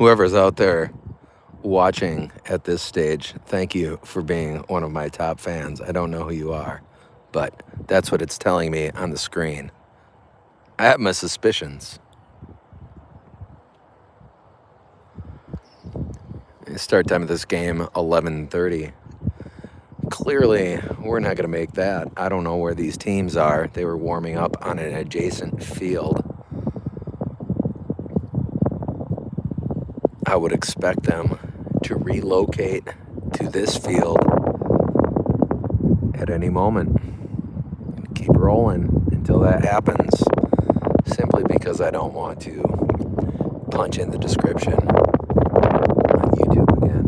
Whoever's out there watching at this stage, thank you for being one of my top fans. I don't know who you are, but that's what it's telling me on the screen. I have my suspicions. Start time of this game, 11:30. Clearly, we're not going to make that. I don't know where these teams are. They were warming up on an adjacent field. I would expect them to relocate to this field at any moment. Keep rolling until that happens, simply because I don't want to punch in the description on YouTube again.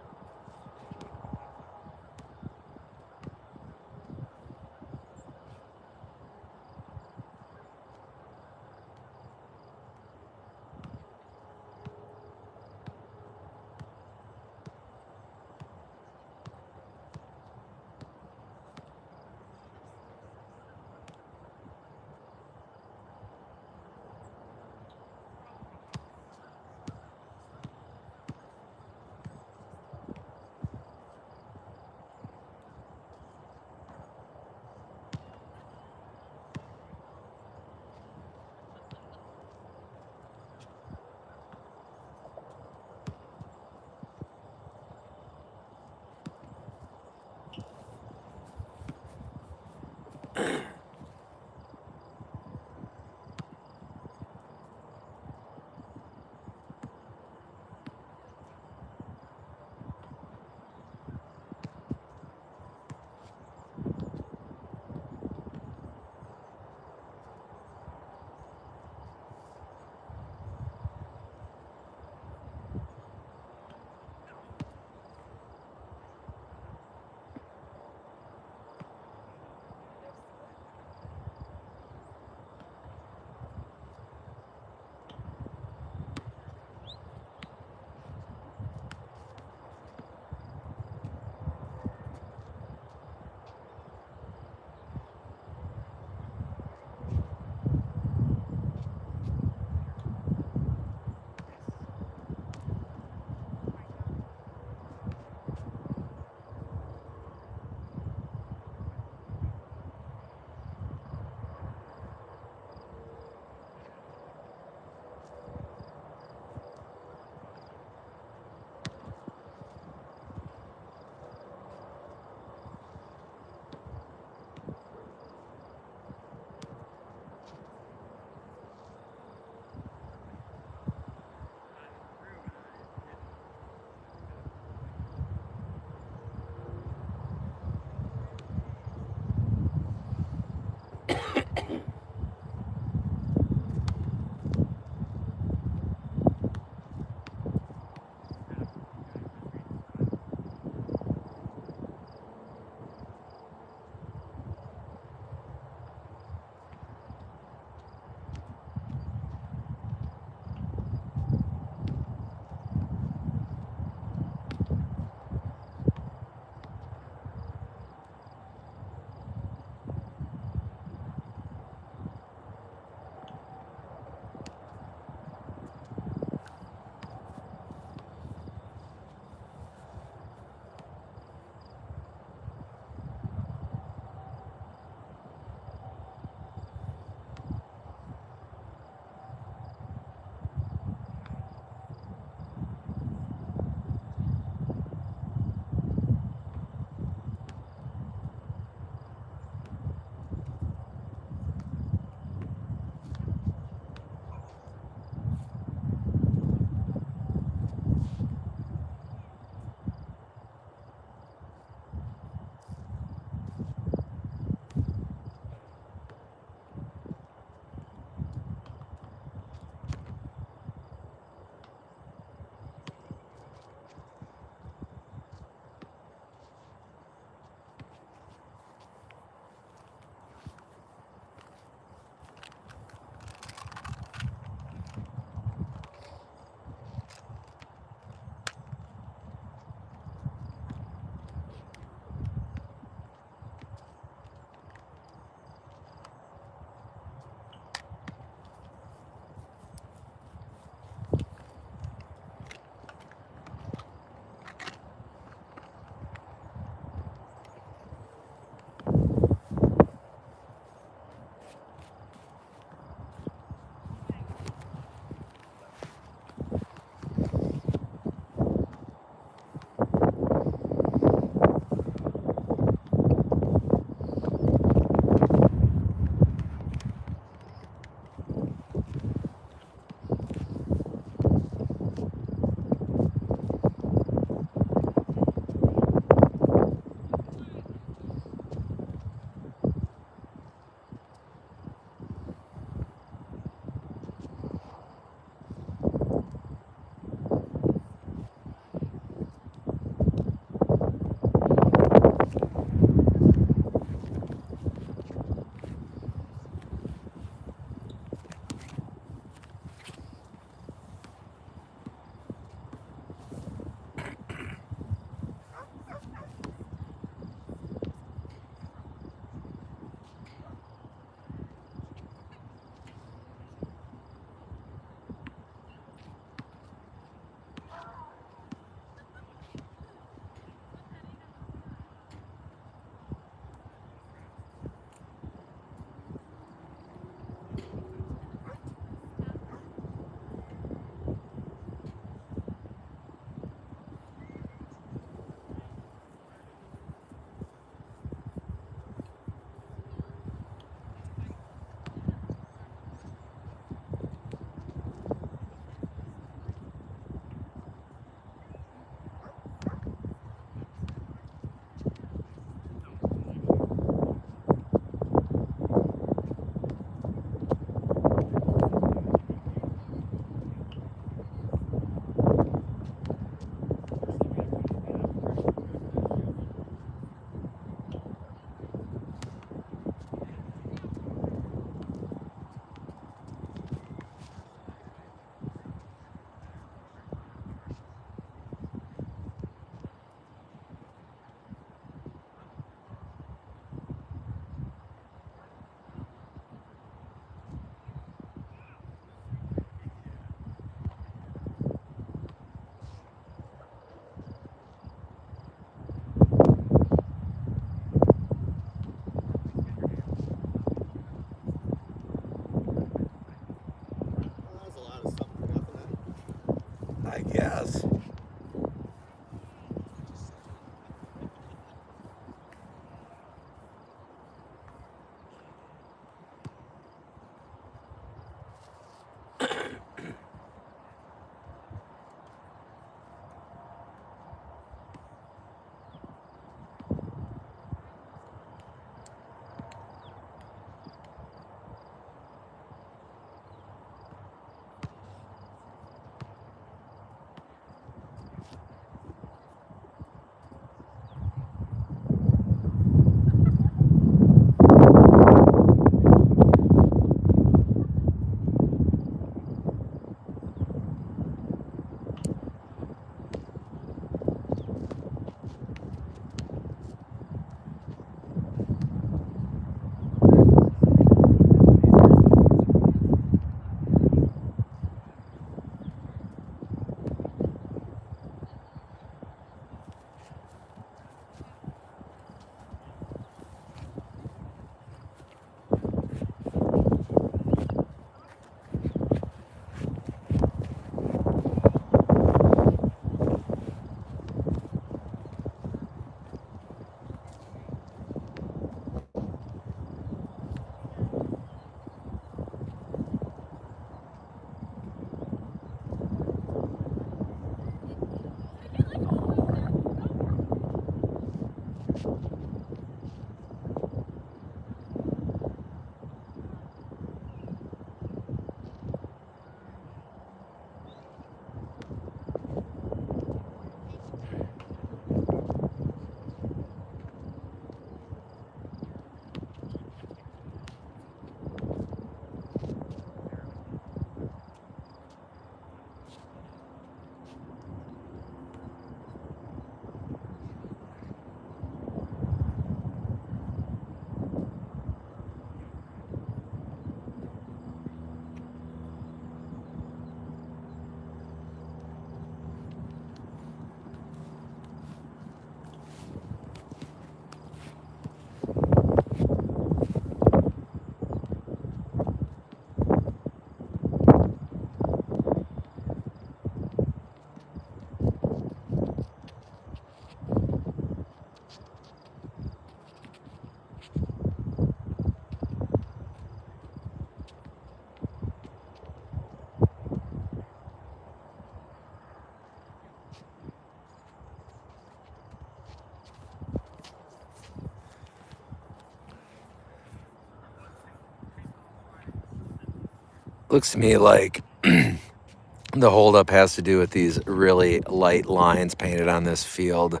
Looks to me like the holdup has to do with these really light lines painted on this field.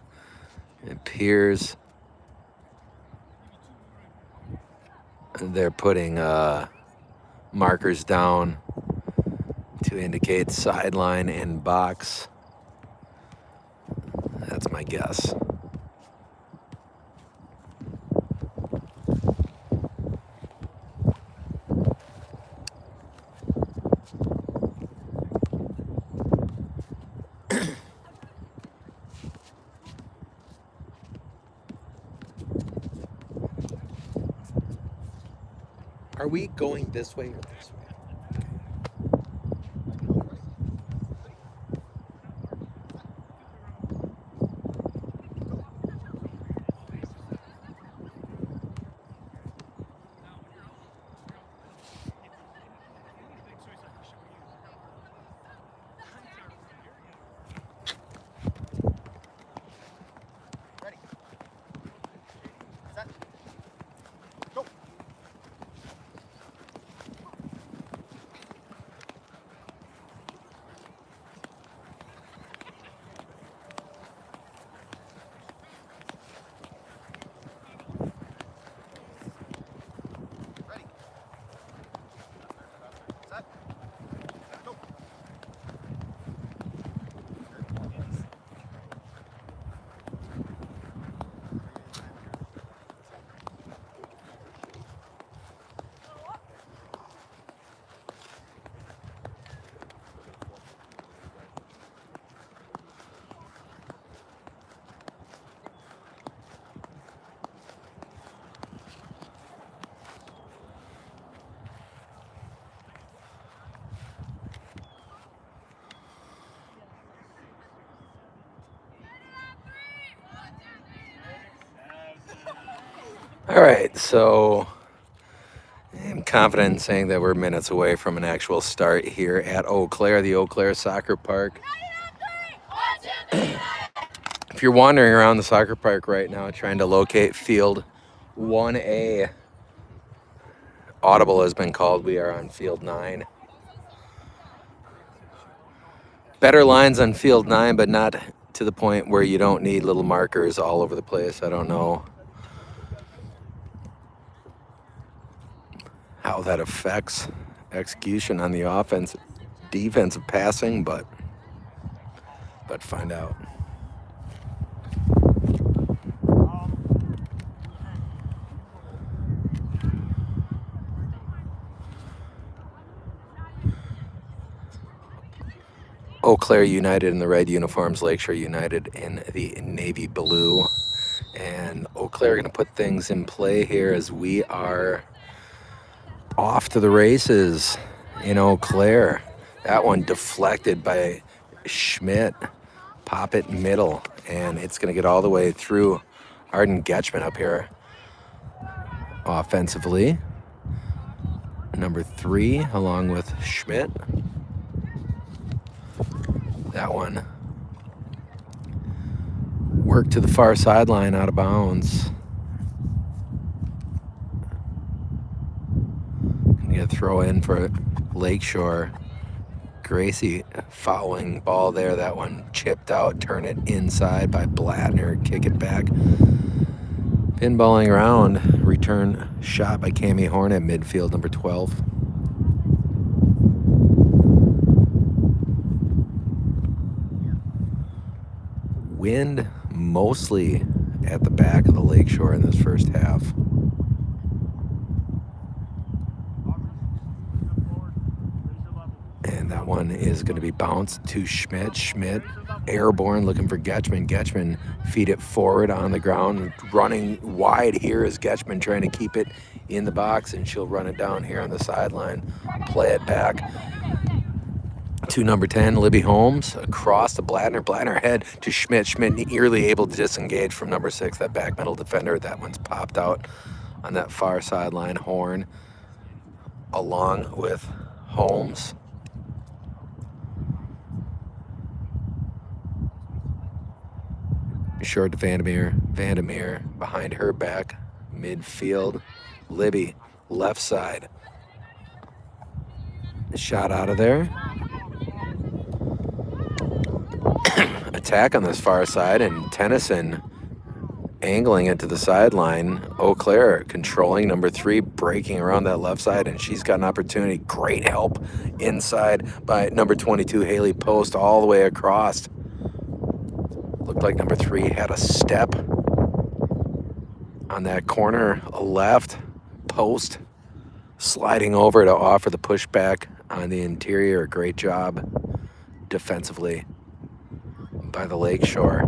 It appears they're putting markers down to indicate sideline and box. That's my guess. Are we going this way or this way? All right, so I'm confident in saying that we're minutes away from an actual start here at Eau Claire, the Eau Claire Soccer Park. If you're wandering around the soccer park right now trying to locate field 1A, audible has been called. We are on field 9. Better lines on field 9, but not to the point where you don't need little markers all over the place. I don't know how that affects execution on the offense, defensive passing, but find out. Eau Claire United in the red uniforms, Lakeshore United in the navy blue. And Eau Claire going to put things in play here as we are off to the races in Eau Claire. That one deflected by Schmidt. Pop it middle, and it's going to get all the way through Arden Getchman up here. Offensively, number 3 along with Schmidt. That one worked to the far sideline out of bounds. Gonna throw in for Lakeshore. Gracie following ball there. That one chipped out, turn it inside by Blattner, kick it back. Pinballing around, return shot by Cami Horn at midfield, number 12. Wind mostly at the back of the Lakeshore in this first half. And that one is going to be bounced to Schmidt. Schmidt, airborne, looking for Getchman. Getchman feed it forward on the ground. Running wide here is Getchman trying to keep it in the box, and she'll run it down here on the sideline. Play it back to number 10, Libby Holmes, across to Blattner. Blattner head to Schmidt. Schmidt nearly able to disengage from number 6, that back middle defender. That one's popped out on that far sideline. Horn along with Holmes. Short to Vandermeer. Vandermeer behind her back. Midfield. Libby, left side. Shot out of there. Attack on this far side, and Tennyson angling it to the sideline. Eau Claire controlling number 3, breaking around that left side, and she's got an opportunity. Great help inside by number 22, Haley Post, all the way across. Looked like number 3 had a step on that corner left post, sliding over to offer the pushback on the interior. Great job defensively by the Lakeshore.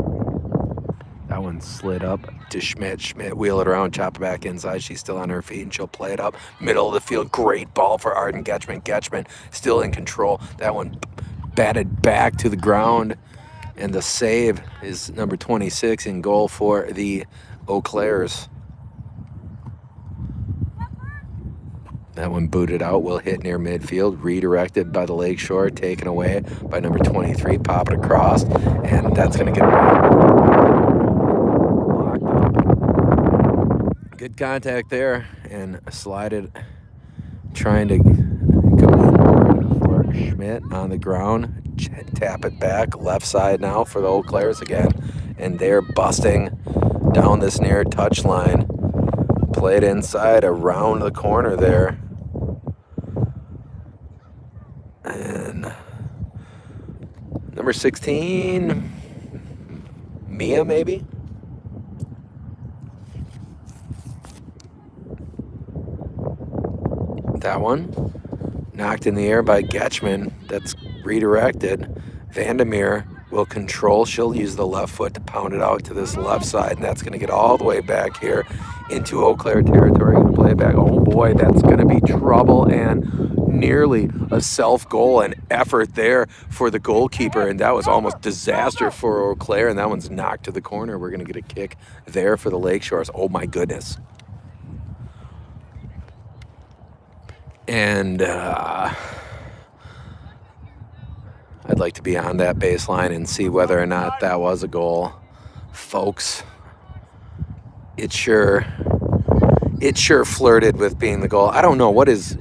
That one slid up to Schmidt. Schmidt wheel it around, chop it back inside. She's still on her feet, and she'll play it up. Middle of the field, great ball for Arden Getchman. Getchman still in control. That one batted back to the ground, and the save is number 26 in goal for the Eau Claires. That one booted out, will hit near midfield, redirected by the Lakeshore, taken away by number 23, pop it across, and that's going to get locked up. Good contact there, and slide it, trying to go forward for Schmidt on the ground. Tap it back, left side now for the Eau Claires again, and they're busting down this near touch line. Played inside around the corner there. And number 16, Mia maybe? That one knocked in the air by Getchman. That's redirected. Vandermeer will control. She'll use the left foot to pound it out to this left side, and that's going to get all the way back here into Eau Claire territory. Going to play it back. Oh boy, that's going to be trouble, and nearly a self-goal and effort there for the goalkeeper, and that was almost disaster for Eau Claire, and that one's knocked to the corner. We're going to get a kick there for the Lakeshores. Oh my goodness. And I'd like to be on that baseline and see whether or not that was a goal. Folks, it sure flirted with being the goal. I don't know, does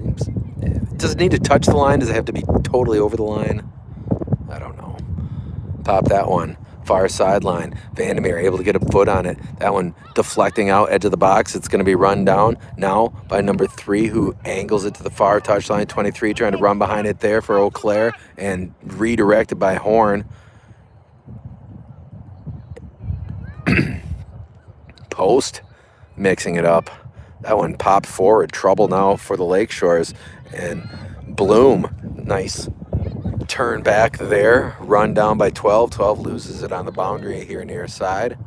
it need to touch the line? Does it have to be totally over the line? I don't know. Pop that one. Far sideline. Vandermeer able to get a foot on it. That one deflecting out, edge of the box. It's going to be run down now by number 3, who angles it to the far touchline. 23 trying to run behind it there for Eau Claire, and redirected by Horn. Post mixing it up. That one popped forward. Trouble now for the Lakeshores. And Bloom, nice turn back there, run down by 12. 12 loses it on the boundary here near side.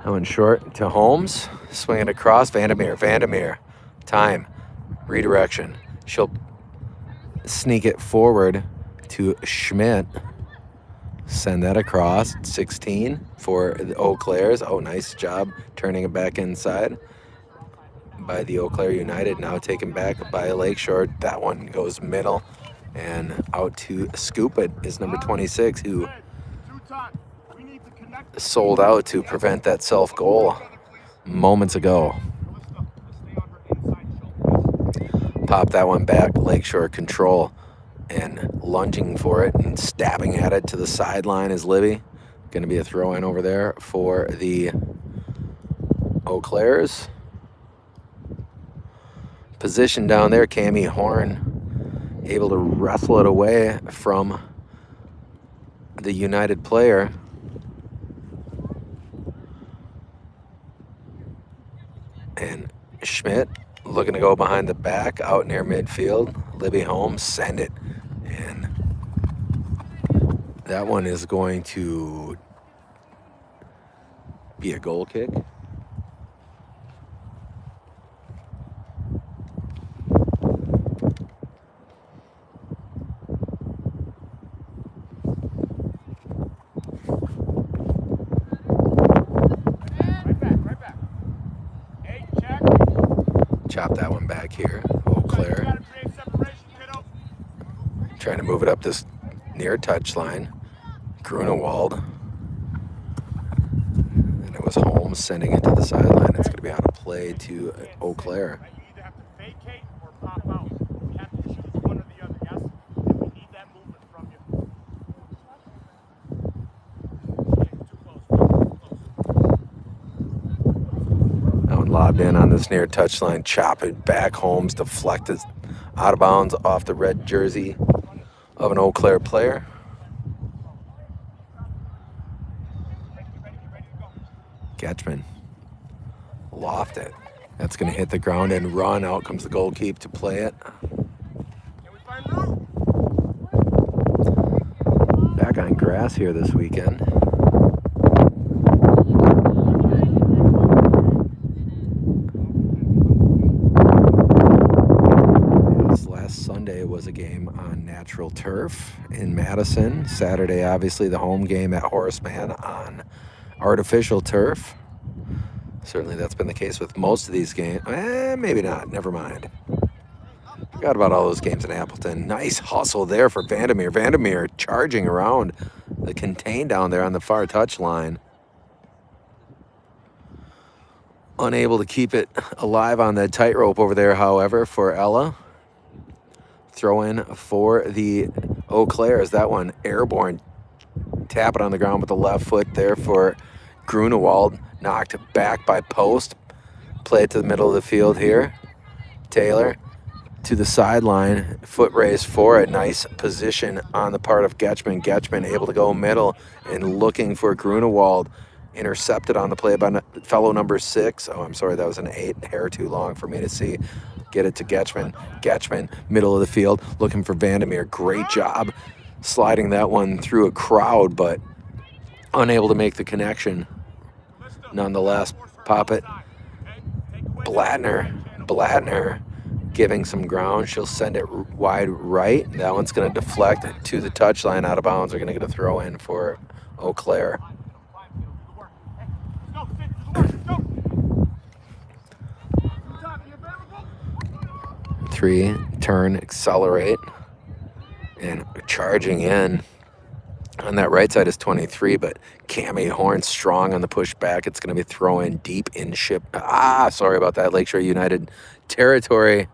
That one short to Holmes, swinging across. Vandermeer, time, redirection. She'll sneak it forward to Schmidt. Send that across. 16 for the Eau Claires. Oh, nice job turning it back inside by the Eau Claire United. Now taken back by Lakeshore. That one goes middle, and out to scoop it is number 26, who sold out to prevent that self-goal moments ago. Pop that one back. Lakeshore control, and lunging for it and stabbing at it to the sideline is Libby. Going to be a throw-in over there for the Eau Claires. Position down there, Cammie Horn able to wrestle it away from the United player. And Schmidt looking to go behind the back, out near midfield. Libby Holmes, send it. And that one is going to be a goal kick. Right back. Hey, check. Chop that one back here. Eau Claire trying to move it up this near touchline. Grunewald. And it was Holmes sending it to the sideline. It's going to be out of play to Eau Claire. You either have to vacate or pop out. We have to choose one or the other, yes? And we need that movement from you. Okay, too close. That one lobbed in on this near touchline. Chop it back. Holmes deflected out of bounds off the red jersey of an Eau Claire player. Getchman loft it. That's going to hit the ground and run. Out comes the goalkeeper to play it. Back on grass here this weekend. This last Sunday was a game on natural turf in Madison. Saturday, obviously, the home game at Horseman on artificial turf. Certainly that's been the case with most of these games. Maybe not. Never mind. Forgot about all those games in Appleton. Nice hustle there for Vandermeer. Vandermeer charging around the contain down there on the far touch line. Unable to keep it alive on the tightrope over there, however, for Ella. Throw in for the Eau Claire. Is that one airborne? Tap it on the ground with the left foot there for Grunewald. Knocked back by Post. Play it to the middle of the field here. Taylor to the sideline. Foot race for it. Nice position on the part of Getchman. Getchman able to go middle and looking for Grunewald. Intercepted on the play by fellow number 6. Oh, I'm sorry, that was an 8. Hair too long for me to see. Get it to Getchman. Getchman, middle of the field, looking for Vandermeer. Great job sliding that one through a crowd, but unable to make the connection. Nonetheless, pop it. Blattner giving some ground. She'll send it wide right. That one's going to deflect to the touchline out of bounds. They're going to get a throw in for Eau Claire. 3, turn, accelerate, and charging in. On that right side is 23, but Cammy Horn strong on the pushback. It's going to be thrown deep in ship. Sorry about that. Lakeshore United territory.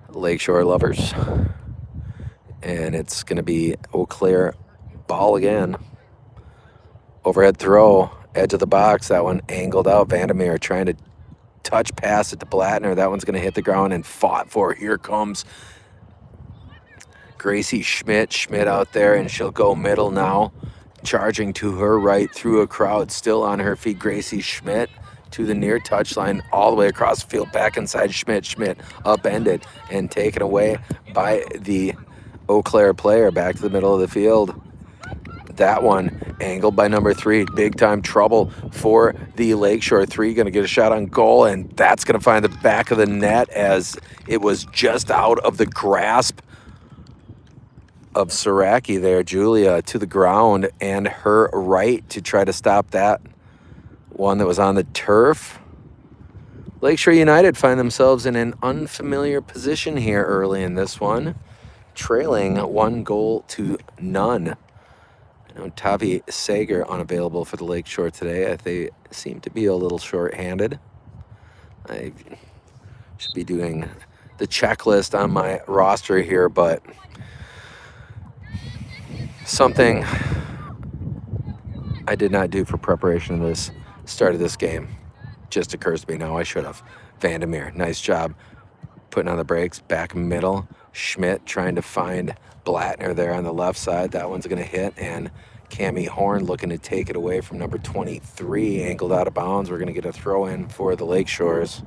Lakeshore lovers. And it's going to be Eau Claire ball again. Overhead throw, edge of the box. That one angled out. Vandermeer trying to touch pass it to Blattner. That one's going to hit the ground and fought for. Here comes Gracie Schmidt. Schmidt out there, and she'll go middle now. Charging to her right through a crowd. Still on her feet, Gracie Schmidt to the near touchline, all the way across the field, back inside Schmidt. Schmidt upended and taken away by the Eau Claire player. Back to the middle of the field. That one angled by number 3. Big time trouble for the Lakeshore 3. Going to get a shot on goal, and that's going to find the back of the net as it was just out of the grasp of Saraki there. Julia to the ground and her right to try to stop that one that was on the turf. Lakeshore United find themselves in an unfamiliar position here early in this one, trailing 1-0. Tavi Sager unavailable for the Lakeshore today. They seem to be a little short-handed. I should be doing the checklist on my roster here, but something I did not do for preparation of this start of this game just occurs to me now. I should have. Vandermeer, nice job putting on the brakes. Back middle. Schmidt trying to find Blattner there on the left side. That one's going to hit, and Cammy Horn looking to take it away from number 23, angled out of bounds. We're going to get a throw in for the Lakeshores.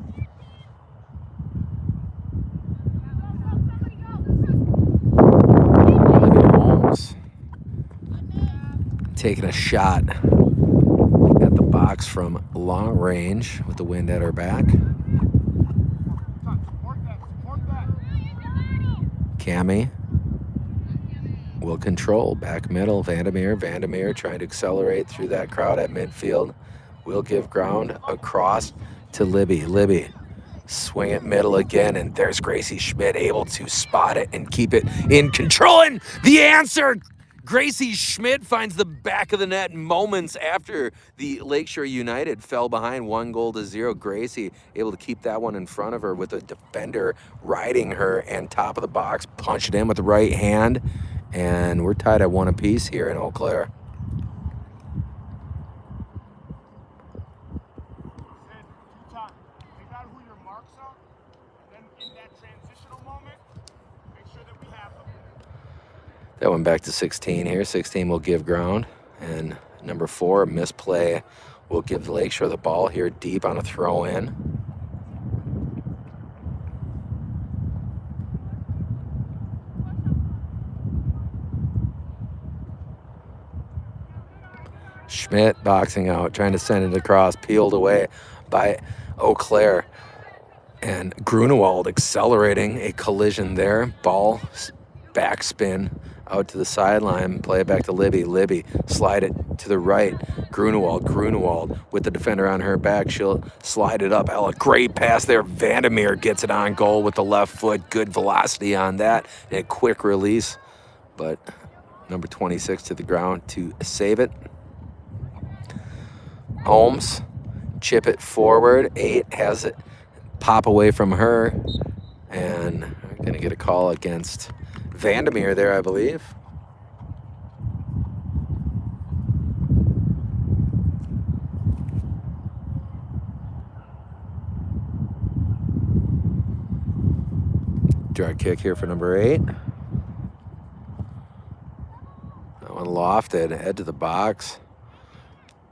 Holmes taking a shot at the box from long range with the wind at her back. Cammy will control back middle. Vandermeer trying to accelerate through that crowd at midfield. Will give ground across to Libby. Libby Swing it middle again, and there's Gracie Schmidt able to spot it and keep it in control. And the answer, Gracie Schmidt finds the back of the net moments after the Lakeshore United fell behind 1-0. Gracie able to keep that one in front of her with a defender riding her, and top of the box, punch it in with the right hand. And we're tied at 1 apiece here in Eau Claire. That one back to 16 here. 16 will give ground. And number 4, misplay, will give the Lakeshore the ball here deep on a throw in. Schmidt boxing out, trying to send it across, peeled away by Eau Claire. And Grunewald accelerating a collision there. Ball backspin out to the sideline, play it back to Libby. Libby, slide it to the right. Grunewald with the defender on her back. She'll slide it up. Ella, great pass there. Vandermeer gets it on goal with the left foot. Good velocity on that. And a quick release. But number 26 to the ground to save it. Holmes, chip it forward. 8 has it pop away from her. And we're going to get a call against Vandermeer there, I believe. Drag kick here for number 8. That one lofted, head to the box.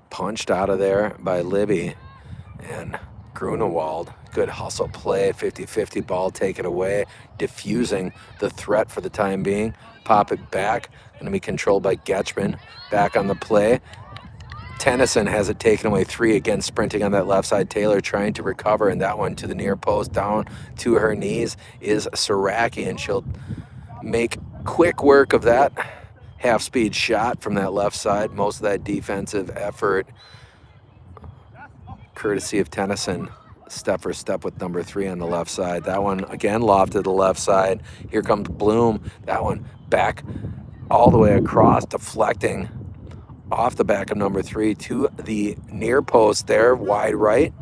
Punched out of there by Libby. And Grunewald, good hustle play, 50-50 ball taken away, diffusing the threat for the time being. Pop it back, going to be controlled by Getchman. Back on the play. Tennyson has it taken away. 3 again, sprinting on that left side. Taylor trying to recover, and that one to the near post, down to her knees is Saraki, and she'll make quick work of that half-speed shot from that left side. Most of that defensive effort courtesy of Tennyson, step for step with number 3 on the left side. That one again lofted to the left side. Here comes Bloom. That one back all the way across, deflecting off the back of number 3 to the near post there, wide right.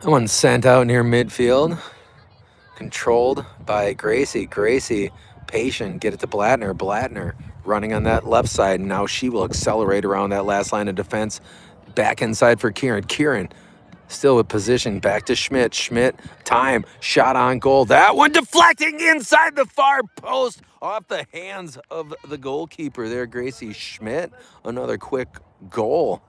That one sent out near midfield, controlled by Gracie. Gracie, patient, get it to Blattner. Blattner running on that left side. Now she will accelerate around that last line of defense. Back inside for Kieran. Kieran still with position. Back to Schmidt. Schmidt, time, shot on goal. That one deflecting inside the far post off the hands of the goalkeeper there, Gracie Schmidt. Another quick goal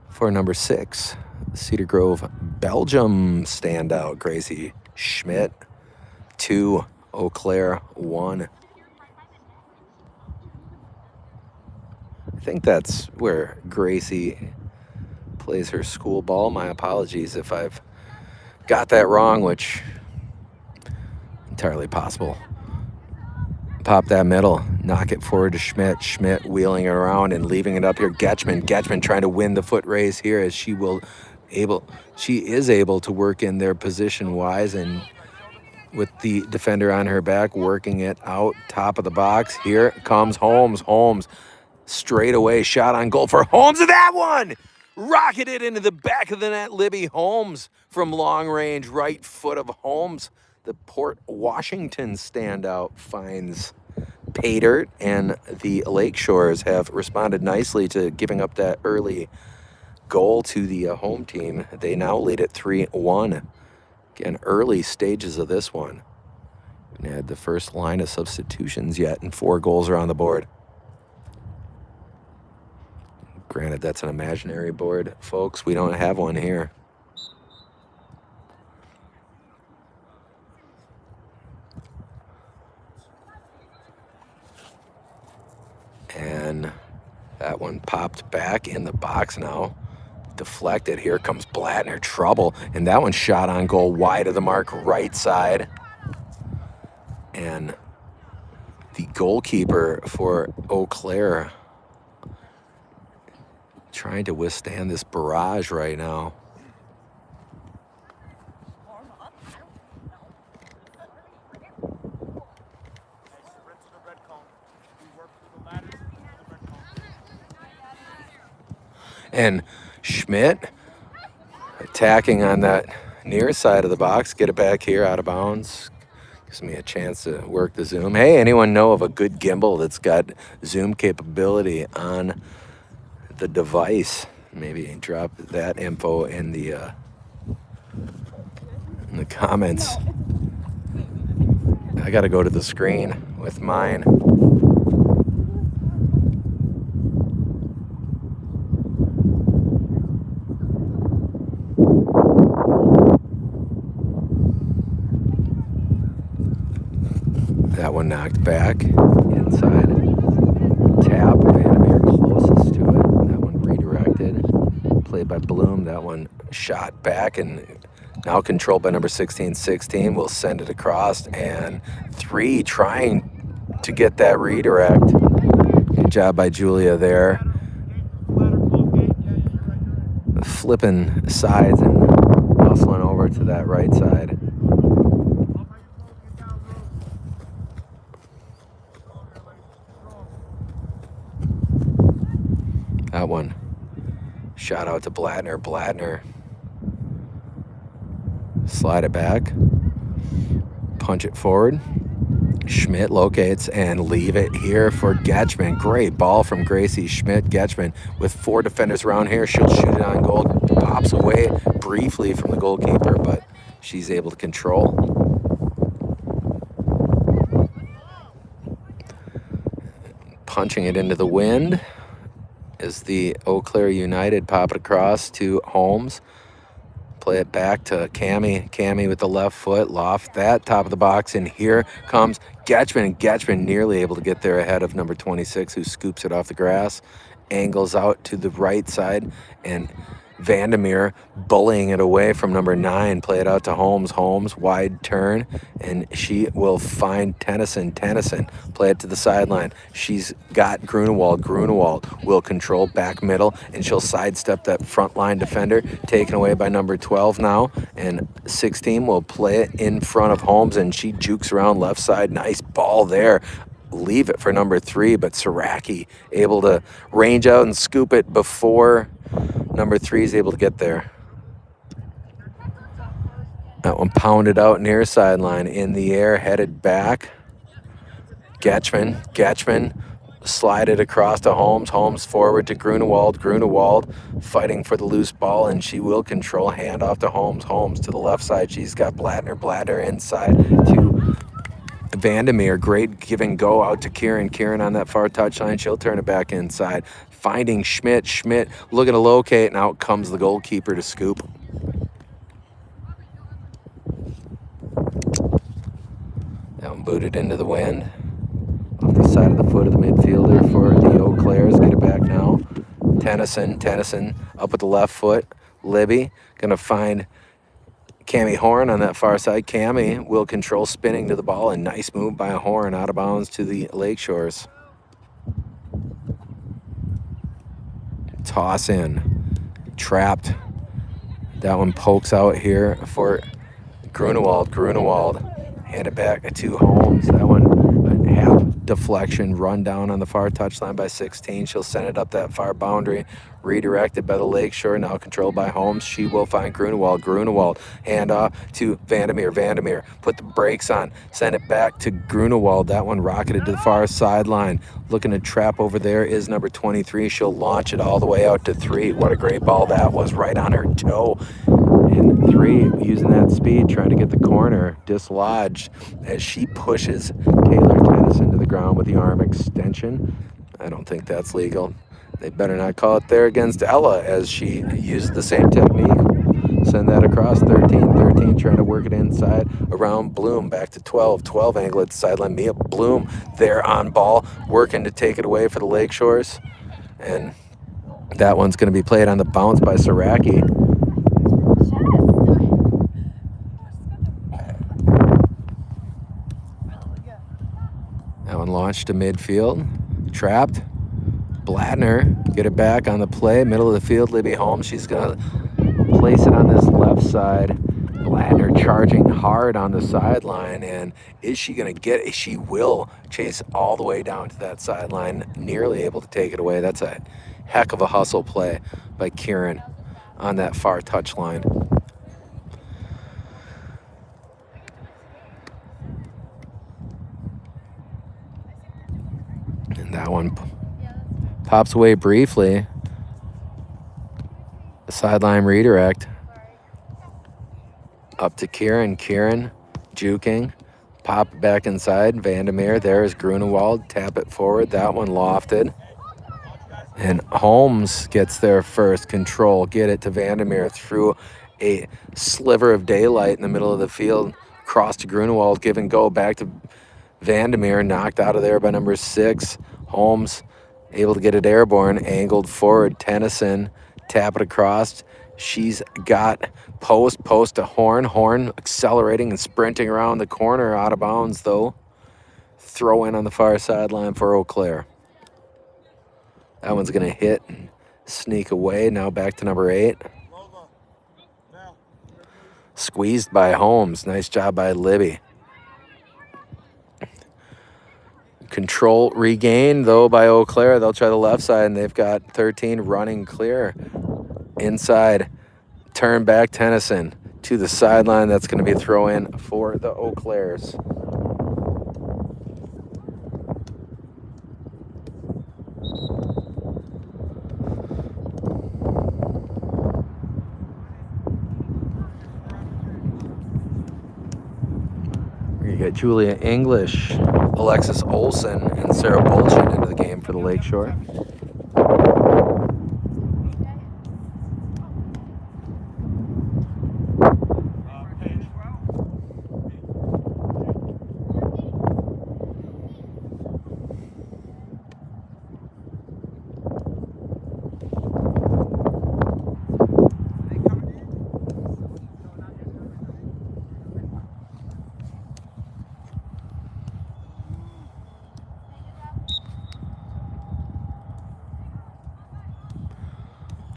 for number 6, Cedar Grove, Belgium standout, Gracie Schmidt. 2, Eau Claire 1. I think that's where Gracie plays her school ball. My apologies if I've got that wrong, which entirely possible. Pop that middle, knock it forward to Schmidt. Schmidt wheeling it around and leaving it up here. Getchman trying to win the foot race here, as she is able to work in there position wise, and with the defender on her back, working it out top of the box. Here comes Holmes. Holmes straight away, shot on goal for Holmes, and that one rocketed into the back of the net. Libby Holmes from long range, right foot of Holmes. The Port Washington standout finds pay dirt, and the Lakeshores have responded nicely to giving up that early goal to the home team. They now lead at 3-1. Again, early stages of this one. We had the first line of substitutions yet, and 4 goals are on the board. Granted, that's an imaginary board, folks. We don't have one here. And that one popped back in the box now. deflected. Here comes Blattner, trouble, and that one shot on goal, wide of the mark, right side. And the goalkeeper for Eau Claire trying to withstand this barrage right now. Sprint to the red cone. We work through the ladders to the red cone. And Schmidt attacking on that near side of the box. Get it back here out of bounds. Gives me a chance to work the zoom. Hey, anyone know of a good gimbal that's got zoom capability on the device? Maybe drop that info in the comments. I got to go to the screen with mine. That one knocked back inside. Tap, Vandermeer closest to it. That one redirected. Played by Bloom. That one shot back and now controlled by number 16. 16 will send it across, and 3 trying to get that redirect. Good job by Julia there. Flipping sides and hustling over to that right side. That one. Shout out to Blattner. Blattner. Slide it back. Punch it forward. Schmidt locates and leave it here for Getchman. Great ball from Gracie Schmidt. Getchman with 4 defenders around here. She'll shoot it on goal. Pops away briefly from the goalkeeper, but she's able to control. Punching it into the wind is the Eau Claire United. Pop it across to Holmes. Play it back to Cammie. Cammie with the left foot. Loft that top of the box. And here comes Getchman. And Getchman nearly able to get there ahead of number 26, who scoops it off the grass. Angles out to the right side. And Vandermeer bullying it away from number 9. Play it out to Holmes. Holmes, wide turn. And she will find Tennyson. Tennyson, play it to the sideline. She's got Grunewald. Grunewald will control back middle, and she'll sidestep that front line defender. Taken away by number 12 now. And 16 will play it in front of Holmes, and she jukes around left side. Nice ball there. Leave it for number 3, but Saraki able to range out and scoop it before number 3 is able to get there. That one pounded out near sideline, in the air, headed back. Getchman slide it across to Holmes. Holmes forward to Grunewald. Grunewald fighting for the loose ball, and she will control. Hand off to Holmes. Holmes to the left side. She's got Blattner. Blattner inside to Vandermeer. Great give and go out to Kieran. Kieran on that far touchline. She'll turn it back inside. Finding Schmidt. Schmidt looking to locate, and out comes the goalkeeper to scoop. That one booted into the wind. Off the side of the foot of the midfielder for the Eau Claires. Get it back now. Tennyson up with the left foot. Libby gonna find Cammie Horn on that far side. Cammie will control, spinning to the ball, and nice move by Horn out of bounds to the Lakeshores. Toss in. Trapped. That one pokes out here for Grunewald. Grunewald. Hand it back to Holmes. That one a half deflection, run down on the far touchline by 16. She'll send it up that far boundary. Redirected by the Lakeshore, now controlled by Holmes. She will find Grunewald. Grunewald, hand off to Vandermeer. Vandermeer, put the brakes on, send it back to Grunewald. That one rocketed to the far sideline. Looking to trap over there is number 23. She'll launch it all the way out to 3. What a great ball that was, right on her toe. And 3, using that speed, trying to get the corner dislodged as she pushes Taylor Tennyson to the ground with the arm extension. I don't think that's legal. They better not call it there against Ella, as she used the same technique. Send that across. 13 trying to work it inside around Bloom. Back to 12 angle at the sideline. Mia Bloom there on ball, working to take it away for the Lakeshores. And That one's going to be played on the bounce by Saraki. That one launched to midfield. Trapped. Blattner, get it back on the play. Middle of the field, Libby Holmes. She's going to place it on this left side. Blattner charging hard on the sideline. And is she going to get it? She will chase all the way down to that sideline. Nearly able to take it away. That's a heck of a hustle play by Kieran on that far touch line. And that one pops away briefly. Sideline redirect. Up to Kieran. Kieran juking. Pop it back inside. Vandermeer. There is Grunewald. Tap it forward. That one lofted. And Holmes gets there first. Control. Get it to Vandermeer through a sliver of daylight in the middle of the field. Cross to Grunewald. Give and go. Back to Vandermeer. Knocked out of there by number 6. Holmes able to get it airborne. Angled forward. Tennyson. Tap it across. She's got post to Horn. Horn accelerating and sprinting around the corner. Out of bounds, though. Throw in on the far sideline for Eau Claire. That one's going to hit and sneak away. Now back to number 8. Squeezed by Holmes. Nice job by Libby. Control regained, though, by Eau Claire. They'll try the left side, and they've got 13 running clear. Inside, turn back Tennyson to the sideline. That's going to be a throw in for the Eau Claires. You got Julia English, Alexis Olsen, and Sarah Bolchin into the game for the Lakeshore.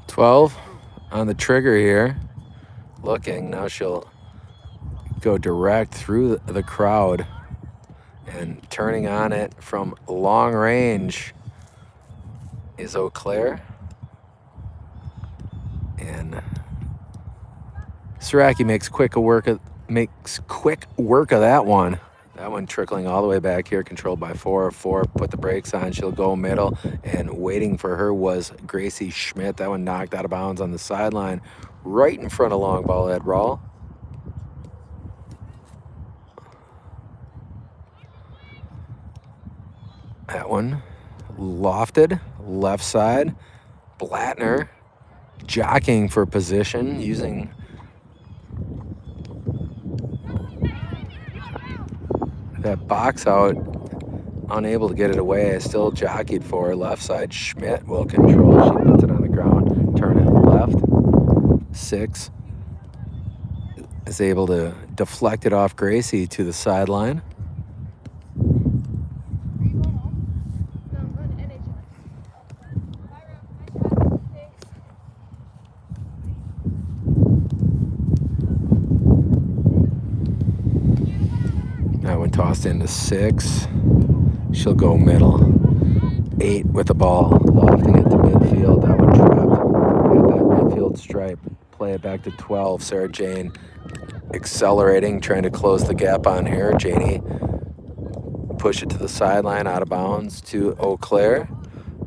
Twelve on the trigger here. Looking. Now she'll go direct through the crowd and turning on it from long range is Eau Claire. And Saraki makes quick work of that one. That one trickling all the way back here, controlled by 4. Put the brakes on. She'll go middle. And waiting for her was Gracie Schmidt. That one knocked out of bounds on the sideline, right in front of long ball head Rawl. That one lofted, left side. Blattner jockeying for position, using that box out, unable to get it away. I still jockeyed for her. Left side, Schmidt will control. She puts it on the ground. Turn it left. 6 is able to deflect it off Gracie to the sideline. That one tossed into 6. She'll go middle. 8 with the ball, lofting it to midfield. That one trapped at that midfield stripe. Play it back to 12. Sarah Jane accelerating, trying to close the gap on here. Janie push it to the sideline, out of bounds to Eau Claire.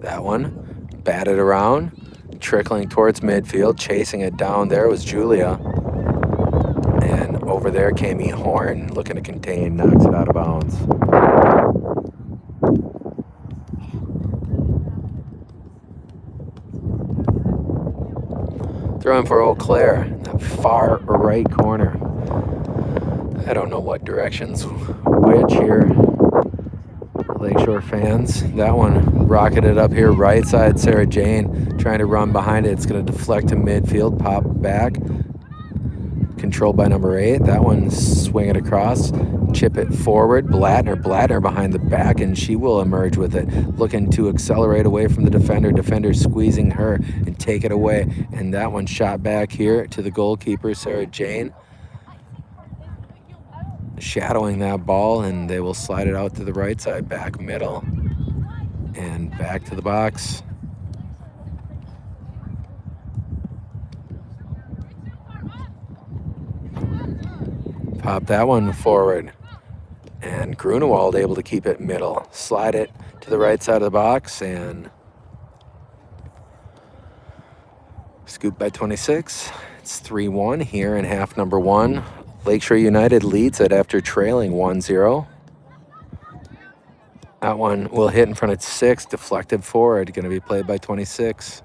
That one batted around, trickling towards midfield. Chasing it down there was Julia. And over there came E. Horn, looking to contain, knocks it out of bounds. Throwing for Eau Claire, that far right corner. I don't know what direction's which here. Lakeshore fans. That one rocketed up here, right side. Sarah Jane trying to run behind it. It's going to deflect to midfield, pop back. Controlled by number 8. That one swing it across, chip it forward. Blattner behind the back, and she will emerge with it, looking to accelerate away from the defender. Defender squeezing her and take it away. And that one shot back here to the goalkeeper, Sarah Jane, shadowing that ball, and they will slide it out to the right side, back middle, and back to the box. Pop that one forward, and Grunewald able to keep it middle. Slide it to the right side of the box, and scoop by 26. It's 3-1 here in half number 1. Lakeshore United leads it after trailing 1-0. That one will hit in front of 6, deflected forward, going to be played by 26.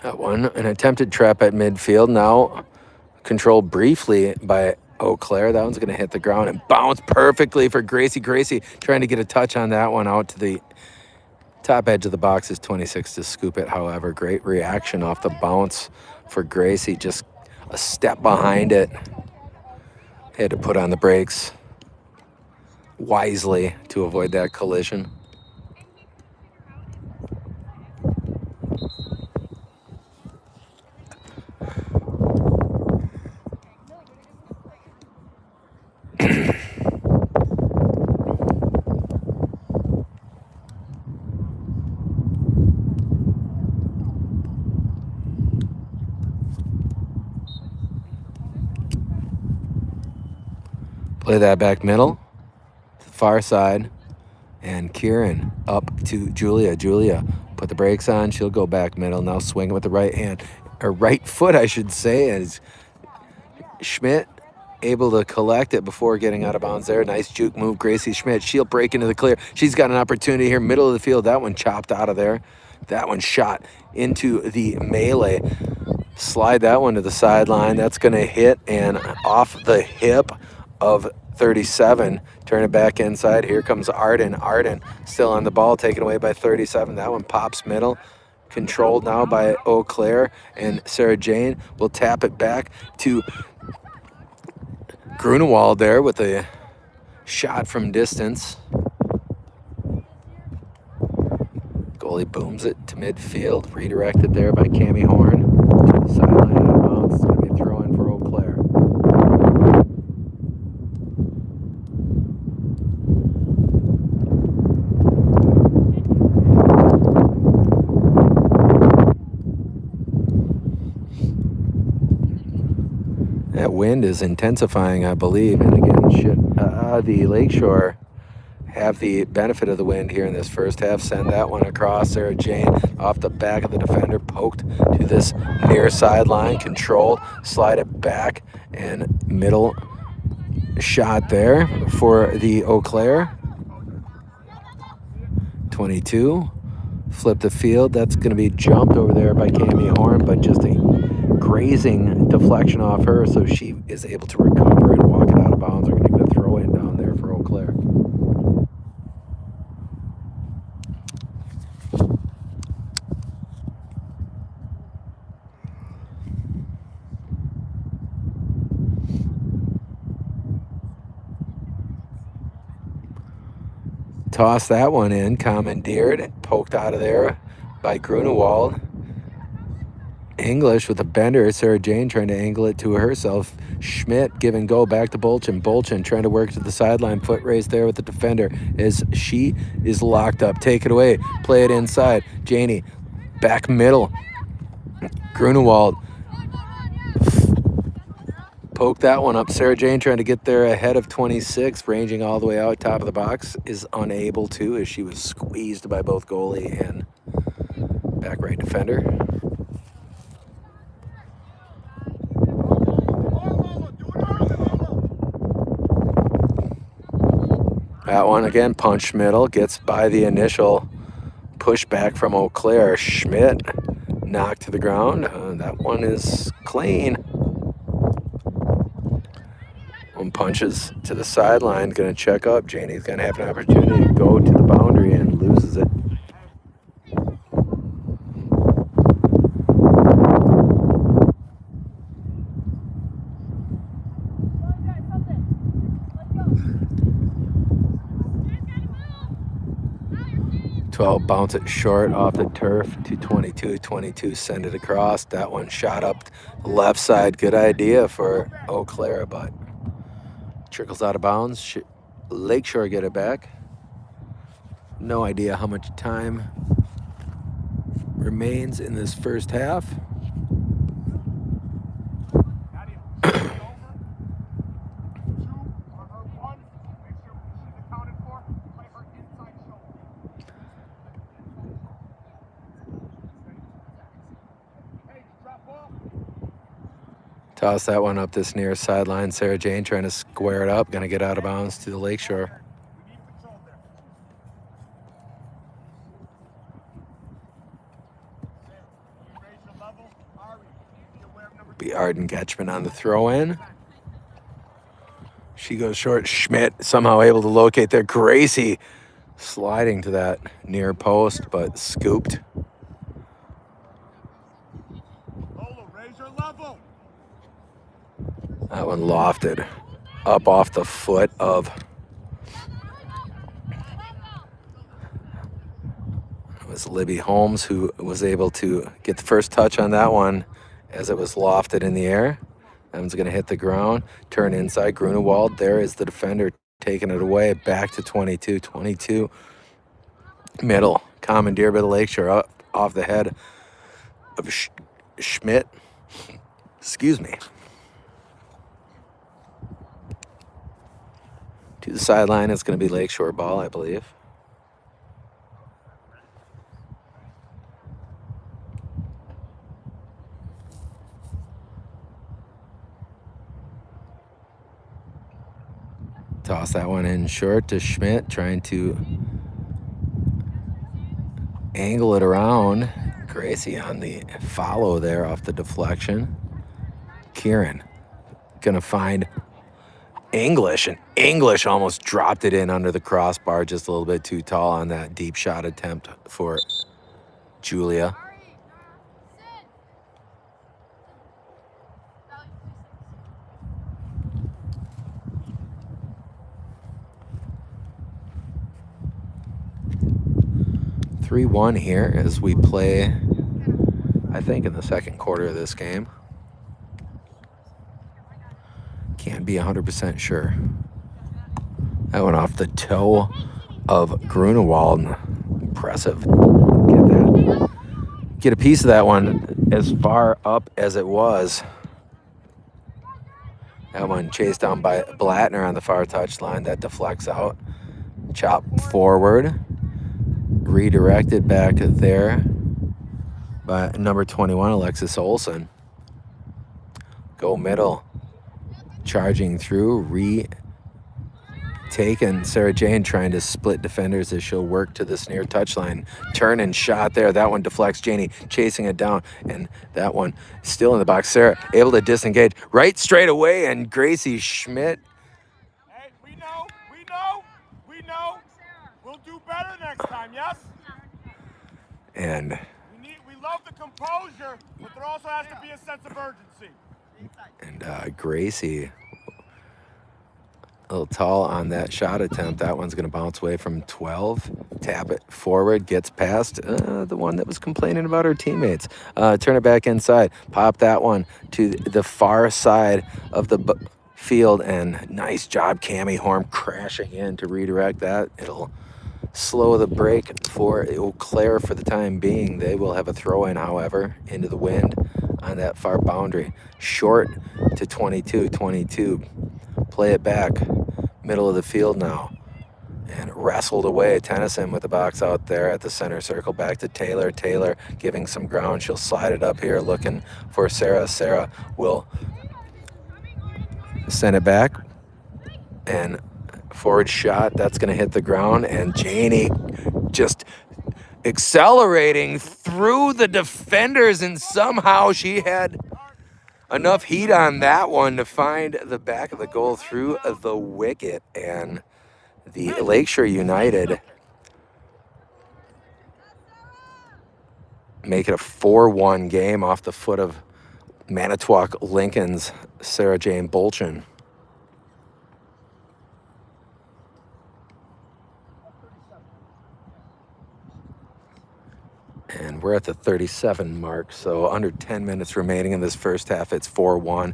That one, an attempted trap at midfield, now controlled briefly by Eau Claire. That one's going to hit the ground and bounce perfectly for Gracie. Gracie trying to get a touch on that one out to the top edge of the box is 26 to scoop it. However, great reaction off the bounce for Gracie. Just a step behind it. Had to put on the brakes wisely to avoid that collision. Play that back middle, far side, and Kieran up to Julia. Julia, put the brakes on. She'll go back middle. Now swing it with the right hand, or right foot, I should say, as Schmidt able to collect it before getting out of bounds there. Nice juke move, Gracie Schmidt. She'll break into the clear. She's got an opportunity here, middle of the field. That one chopped out of there. That one shot into the melee. Slide that one to the sideline. That's going to hit and off the hip of 37. Turn it back inside. Here comes Arden. Arden still on the ball, taken away by 37. That one pops middle. Controlled now by Eau Claire, and Sarah Jane will tap it back to Grunewald there with a shot from distance. Goalie booms it to midfield. Redirected there by Cammie Horn to the sideline out of bounds. It's going to be a throw in for Eau Claire. That wind is intensifying, I believe, and again, the Lakeshore have the benefit of the wind here in this first half. Send that one across. Sarah Jane off the back of the defender, poked to this near sideline, controlled, slide it back, and middle shot there for the Eau Claire. 22, flip the field. That's going to be jumped over there by Cammie Horn, but just a grazing deflection off her, so she is able to recover and walk it out of bounds. We're going to get a throw in down there for Eau Claire. Toss that one in, commandeered and poked out of there by Grunewald. English with a bender. Sarah Jane trying to angle it to herself. Schmidt give and go back to Bolchin. Bolchin trying to work to the sideline. Foot race there with the defender as she is locked up. Take it away. Play it inside. Janie back middle. Grunewald poke that one up. Sarah Jane trying to get there ahead of 26, ranging all the way out top of the box, is unable to as she was squeezed by both goalie and back right defender. That one again, punch middle, gets by the initial pushback from Eau Claire. Schmidt knocked to the ground. That one is clean. One punches to the sideline, going to check up. Janie's going to have an opportunity to go to the boundary and loses it. "12 bounce it short off the turf to 22. 22 send it across. That one shot up the left side. Good idea for Eau Claire, but trickles out of bounds. Lakeshore get it back. No idea how much time remains in this first half. Toss that one up this near sideline. Sarah Jane trying to square it up. Going to get out of bounds to the Lakeshore. Be Arden Getchman on the throw-in. She goes short. Schmidt somehow able to locate there. Gracie sliding to that near post, but scooped. That one lofted up off the foot of it was Libby Holmes who was able to get the first touch on that one as it was lofted in the air. That one's going to hit the ground, turn inside. Grunewald, there is the defender taking it away. Back to 22. 22 middle. Commandeer by the Lakeshore up off the head of Schmidt. Excuse me. To the sideline, it's going to be Lakeshore ball, I believe. Toss that one in short to Schmidt, trying to angle it around. Gracie on the follow there off the deflection. Kieran going to find English, and English almost dropped it in under the crossbar, just a little bit too tall on that deep shot attempt for Julia. (3-1) here as we play, I think, in the second quarter of this game. Can't be 100% sure. That went off the toe of Grunewald. Impressive. Get that. Get a piece of that one as far up as it was. That one chased down by Blattner on the far touchline. That deflects out. Chop forward. Redirected back there by number 21, Alexis Olsen. Go middle. Charging through, retaken. Sarah Jane trying to split defenders as she'll work to this near touchline. Turn and shot there. That one deflects. Janie chasing it down, and that one still in the box. Sarah able to disengage right straight away, and Gracie Schmidt. Hey, we know. We'll do better next time, yes? And we love the composure, but there also has to be a sense of urgency. And Gracie, a little tall on that shot attempt. That one's going to bounce away from 12. Tap it forward, gets past the one that was complaining about her teammates. Turn it back inside. Pop that one to the far side of the field, and nice job, Cammie Horn crashing in to redirect that. It'll slow the break for Eau Claire for the time being. They will have a throw-in, however, into the wind on that far boundary. Short to 22. 22. Play it back. Middle of the field now. And wrestled away. Tennyson with the box out there at the center circle. Back to Taylor. Taylor giving some ground. She'll slide it up here looking for Sarah. Sarah will send it back. And forward shot, that's going to hit the ground, and Janie just accelerating through the defenders, and somehow she had enough heat on that one to find the back of the goal through the wicket, and the Lakeshore United make it a 4-1 game off the foot of Manitowoc Lincoln's Sarah Jane Bolchin. And we're at the 37 mark, so under 10 minutes remaining in this first half. It's 4-1.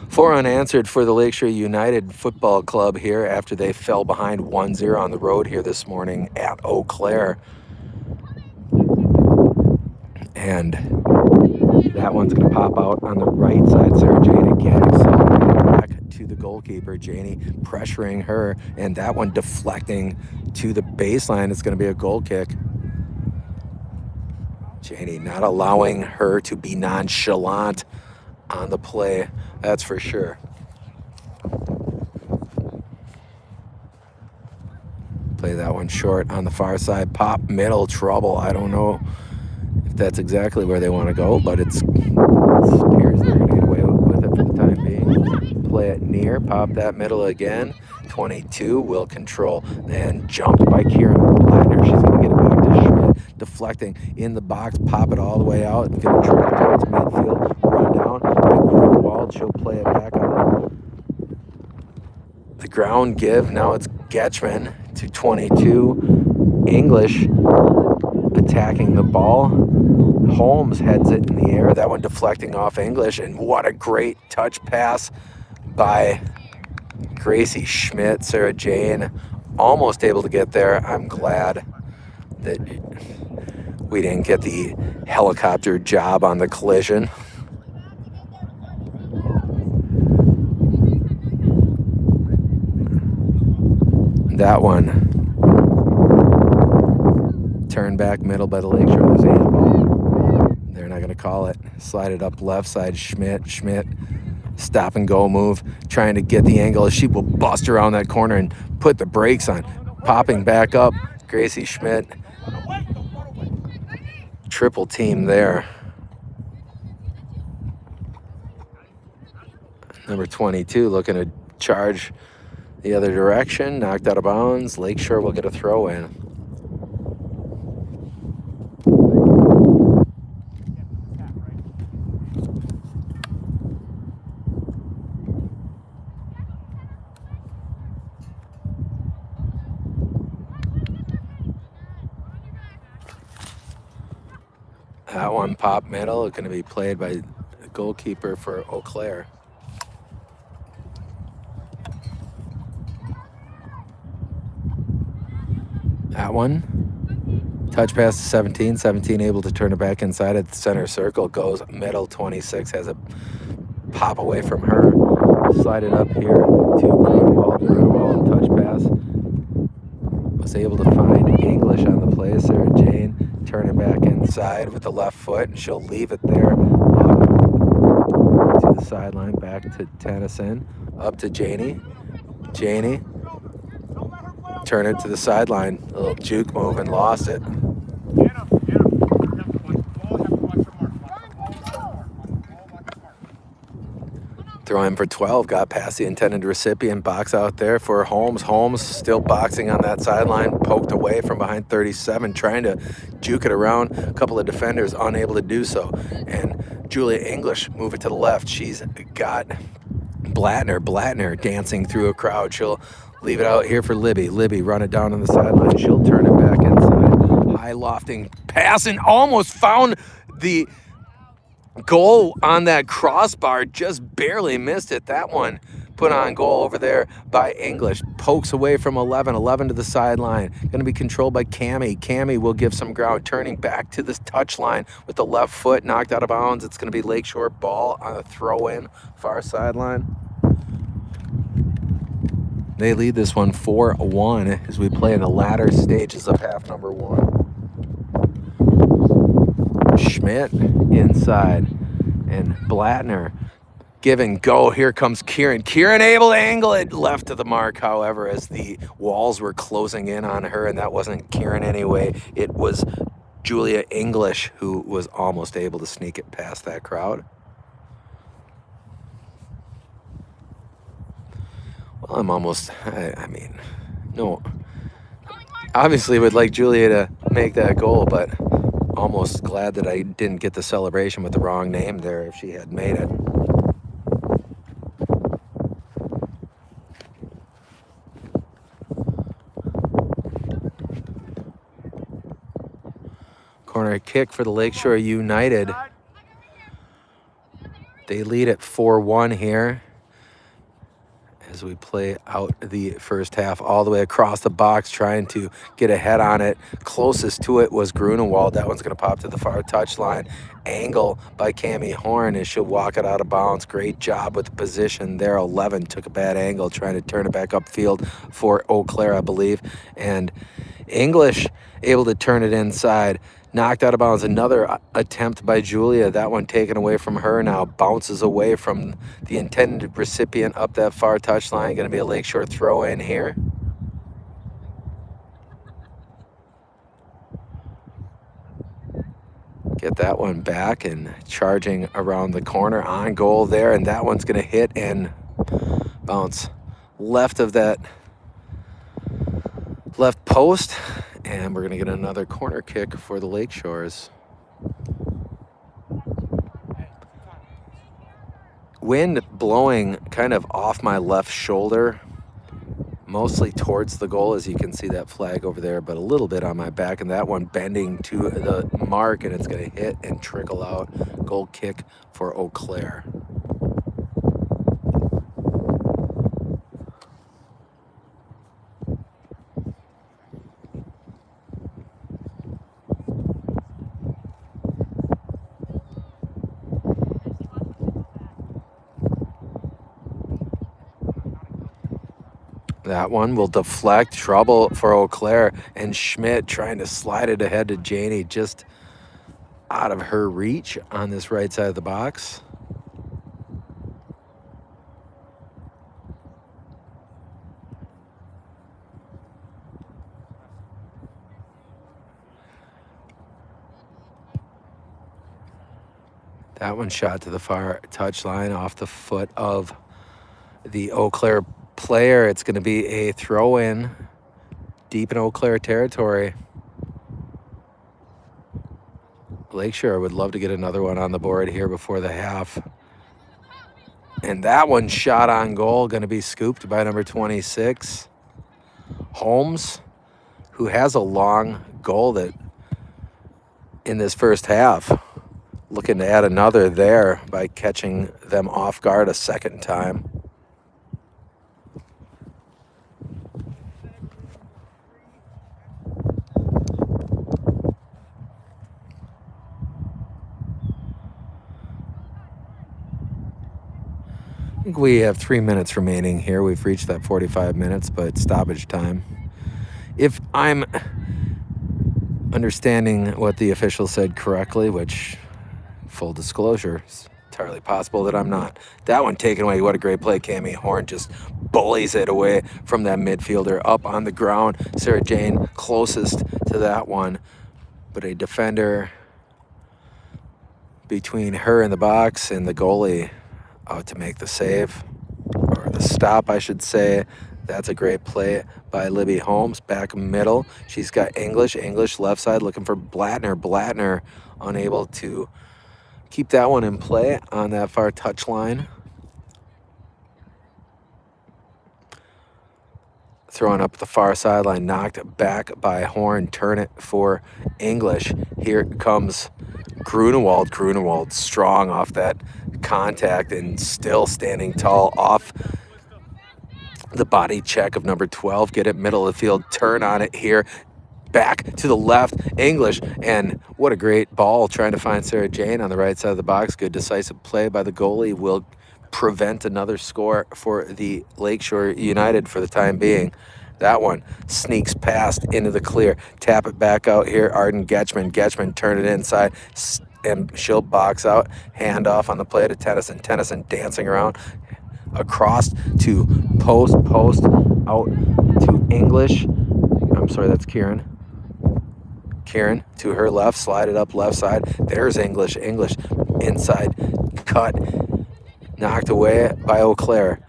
4 unanswered for the Lakeshore United Football Club here after they fell behind 1-0 on the road here this morning at Eau Claire. And that one's going to pop out on the right side. Sarah Jane again accelerating back to the goalkeeper. Janie pressuring her, and that one deflecting to the baseline. It's going to be a goal kick. Janie not allowing her to be nonchalant on the play, that's for sure. Play that one short on the far side. Pop middle, trouble. I don't know if that's exactly where they want to go, but it appears they're going to get away with it for the time being. Play it near, pop that middle again. 22 will control, and jumped by Kieran Blattner. She's going to get it back to Schmidt, deflecting in the box, pop it all the way out, going to try towards midfield, run down by Greenwald. She'll play it back on the ground give. Now it's Getchman to 22. English attacking the ball. Holmes heads it in the air. That one deflecting off English, and what a great touch pass by Gracie Schmidt. Sarah Jane almost able to get there. I'm glad that we didn't get the helicopter job on the collision. That one turned back middle by the Lakeshore. There's a handball. They're not going to call it. Slide it up left side. Schmidt stop and go move, trying to get the angle. She will bust around that corner and put the brakes on. Popping back up, Gracie Schmidt. Triple team there. Number 22 looking to charge the other direction. Knocked out of bounds. Lakeshore will get a throw in. That one pop middle, going to be played by the goalkeeper for Eau Claire. That one, touch pass to 17. 17 able to turn it back inside at the center circle. Goes middle. 26 has a pop away from her. Slide it up here to Grunewald. Grunewald touch pass. Was able to find English on the play. Sarah Jane turn it back inside with the left foot, and she'll leave it there. To the sideline, back to Tennyson. Up to Janie. Janie. Turn it to the sideline. A little juke move and lost it. Throw in for 12. Got past the intended recipient. Box out there for Holmes. Holmes still boxing on that sideline. Poked away from behind 37. Trying to juke it around. A couple of defenders unable to do so. And Julia English move it to the left. She's got Blattner dancing through a crowd. She'll leave it out here for Libby. Libby run it down on the sideline. She'll turn it back inside. High lofting pass and almost found the goal on that crossbar. Just barely missed it. That one put on goal over there by English. Pokes away from 11. 11 to the sideline. Going to be controlled by Cammie. Cammie will give some ground. Turning back to this touchline with the left foot. Knocked out of bounds. It's going to be Lakeshore ball on a throw-in. Far sideline. They lead this one 4-1 as we play in the latter stages of half number 1. Schmidt inside, and Blattner give and go. Here comes Kieran. Kieran able to angle it left to the mark, however, as the walls were closing in on her, and that wasn't Kieran anyway. It was Julia English who was almost able to sneak it past that crowd. I'm almost, I mean, no. Obviously would like Julia to make that goal, but almost glad that I didn't get the celebration with the wrong name there if she had made it. Corner kick for the Lakeshore United. They lead at 4-1 here as we play out the first half all the way across the box, trying to get ahead on it. Closest to it was Grunewald. That one's going to pop to the far touchline. Angle by Cami Horn as she'll walk it out of bounds. Great job with the position there. 11 took a bad angle, trying to turn it back upfield for Eau Claire, I believe. And English able to turn it inside. Knocked out of bounds. Another attempt by Julia. That one taken away from her now. Bounces away from the intended recipient up that far touchline. Going to be a Lakeshore throw in here. Get that one back and charging around the corner on goal there. And that one's going to hit and bounce left of that left post. And we're going to get another corner kick for the Lakeshores. Wind blowing kind of off my left shoulder, mostly towards the goal, as you can see that flag over there, but a little bit on my back, and that one bending to the mark, and it's going to hit and trickle out. Goal kick for Eau Claire. That one will deflect. Trouble for Eau Claire, and Schmidt trying to slide it ahead to Janie, just out of her reach on this right side of the box. That one shot to the far touchline off the foot of the Eau Claire player. It's going to be a throw-in deep in Eau Claire territory. Lakeshore would love to get another one on the board here before the half. And that one shot on goal, going to be scooped by number 26, Holmes, who has a long goal that in this first half. Looking to add another there by catching them off guard a second time. I think we have 3 minutes remaining here. We've reached that 45 minutes, but stoppage time. If I'm understanding what the official said correctly, which, full disclosure, it's entirely possible that I'm not. That one taken away. What a great play. Cami Horn just bullies it away from that midfielder up on the ground. Sarah Jane closest to that one, but a defender between her and the box and the goalie out to make the save, or the stop, I should say. That's a great play by Libby Holmes. Back middle, she's got English left side looking for Blattner unable to keep that one in play on that far touchline. Throwing up the far sideline, knocked back by Horn. Turn it for English. Here comes Grunewald. Grunewald strong off that contact and still standing tall off the body check of number 12. Get it middle of the field. Turn on it here. Back to the left, English, and what a great ball trying to find Sarah Jane on the right side of the box. Good decisive play by the goalie will prevent another score for the Lakeshore United for the time being. That one sneaks past into the clear. Tap it back out here. Arden Getchman. Getchman turn it inside, and she'll box out. Hand off on the play to Tennyson. Tennyson dancing around across to post out to English. I'm sorry, that's Kieran. Kieran to her left, slide it up left side. There's English. English inside cut, knocked away by Eau Claire.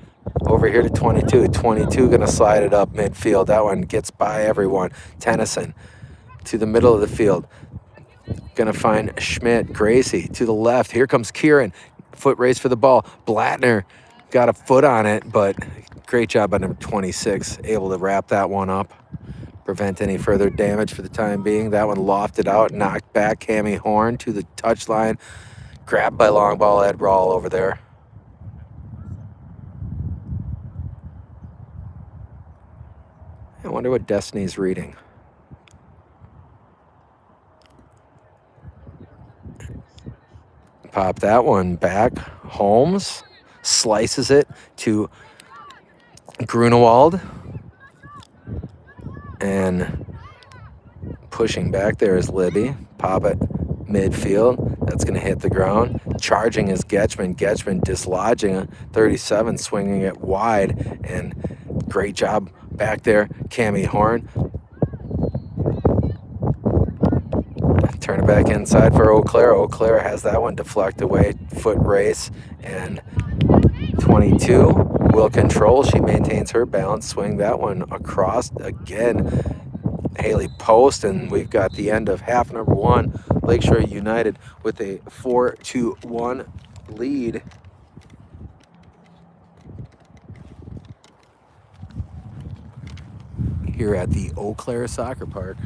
Over here to 22. 22 going to slide it up midfield. That one gets by everyone. Tennyson to the middle of the field. Going to find Schmidt. Gracie to the left. Here comes Kieran. Foot race for the ball. Blattner got a foot on it, but great job by number 26. Able to wrap that one up. Prevent any further damage for the time being. That one lofted out, knocked back. Cammy Horn to the touchline. Grabbed by long ball Ed Rawl over there. I wonder what Destiny's reading. Pop that one back. Holmes slices it to Grunewald. And pushing back there is Libby. Pop it midfield. That's going to hit the ground. Charging is Getchman. Getchman dislodging it. 37, swinging it wide. And great job back there. Cammy Horn. Turn it back inside for Eau Claire. Eau Claire has that one deflect away. Foot race. And 22 will control. She maintains her balance. Swing that one across again. Haley Post, and we've got the end of half number one. Lakeshore United with a 4-1 lead. Here at the Eau Claire Soccer Park.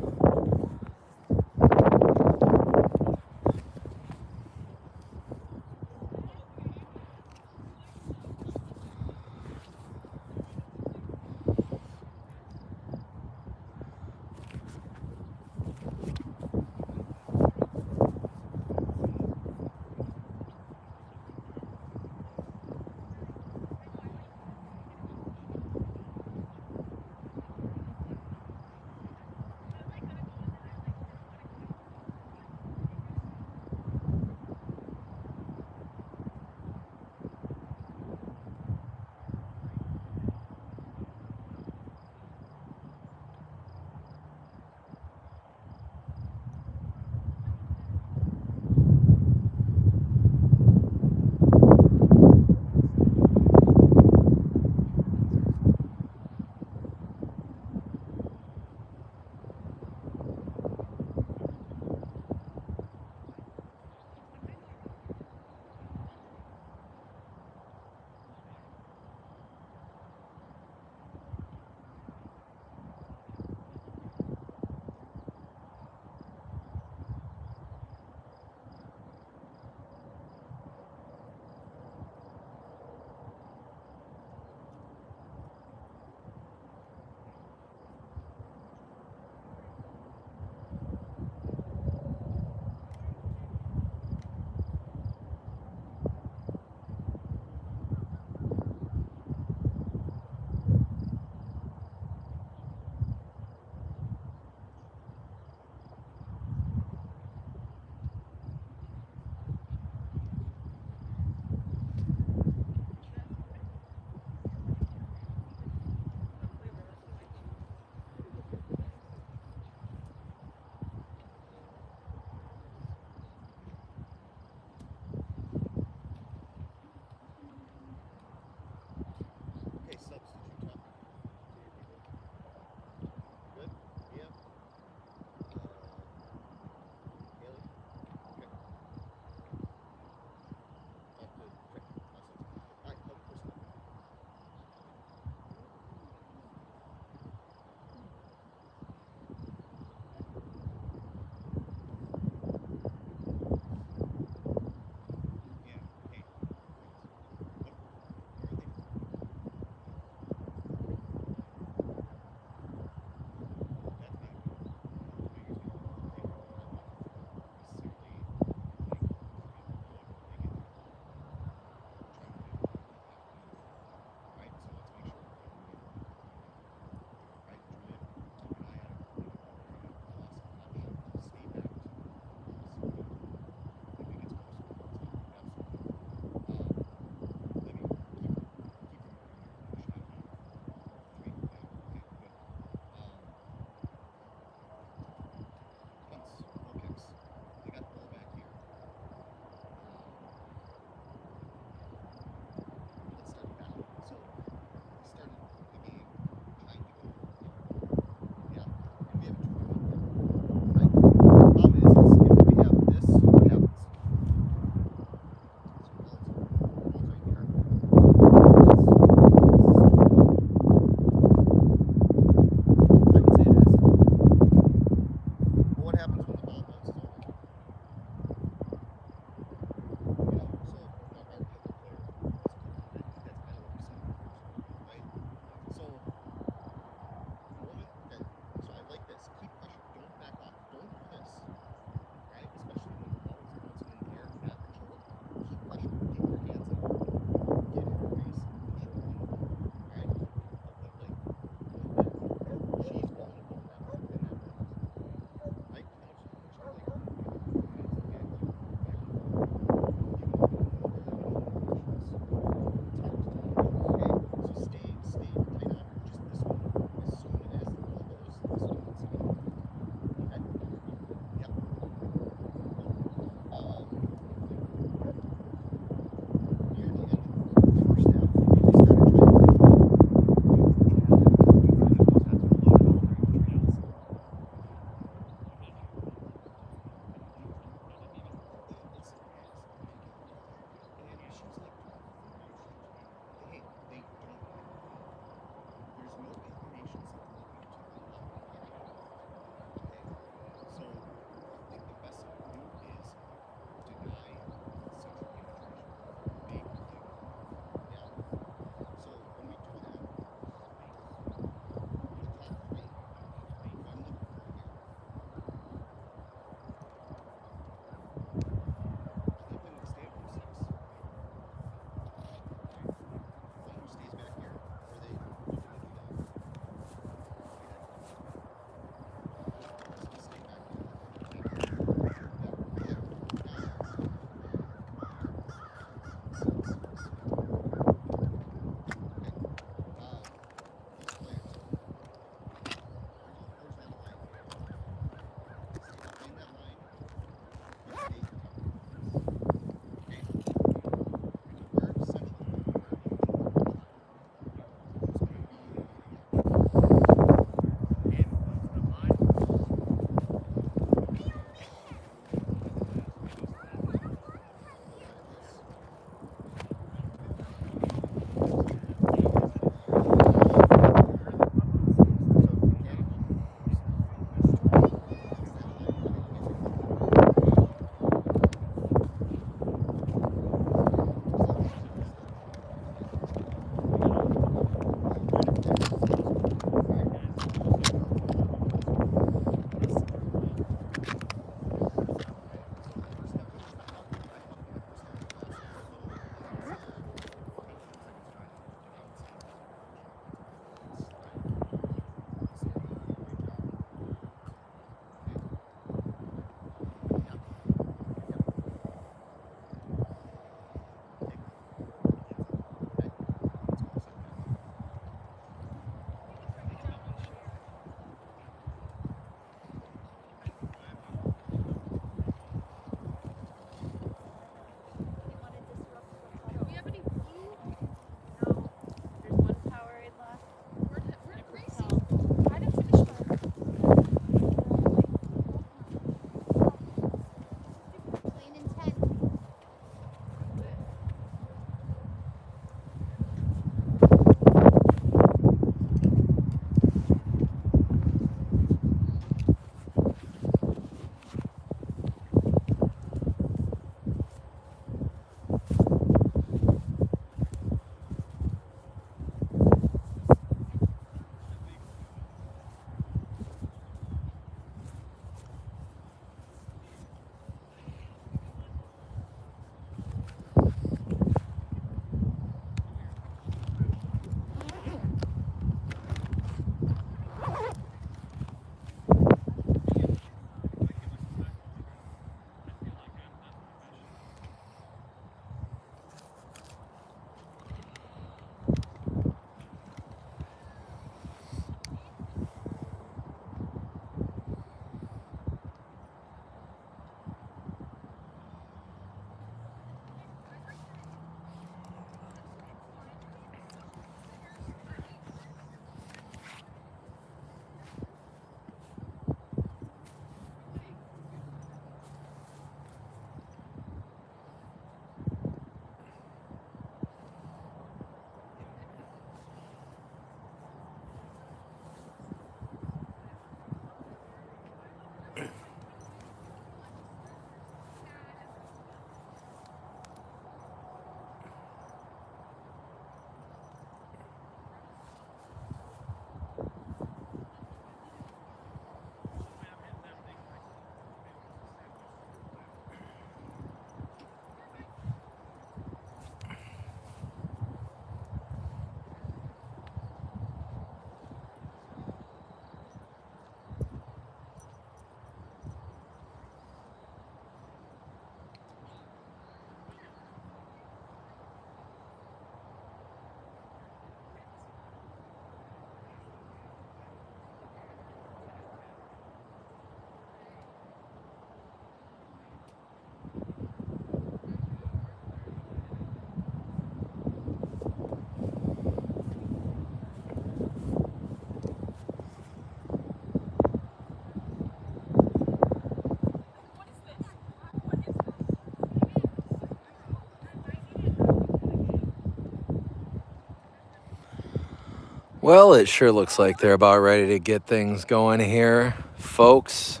Well, it sure looks like they're about ready to get things going here, folks.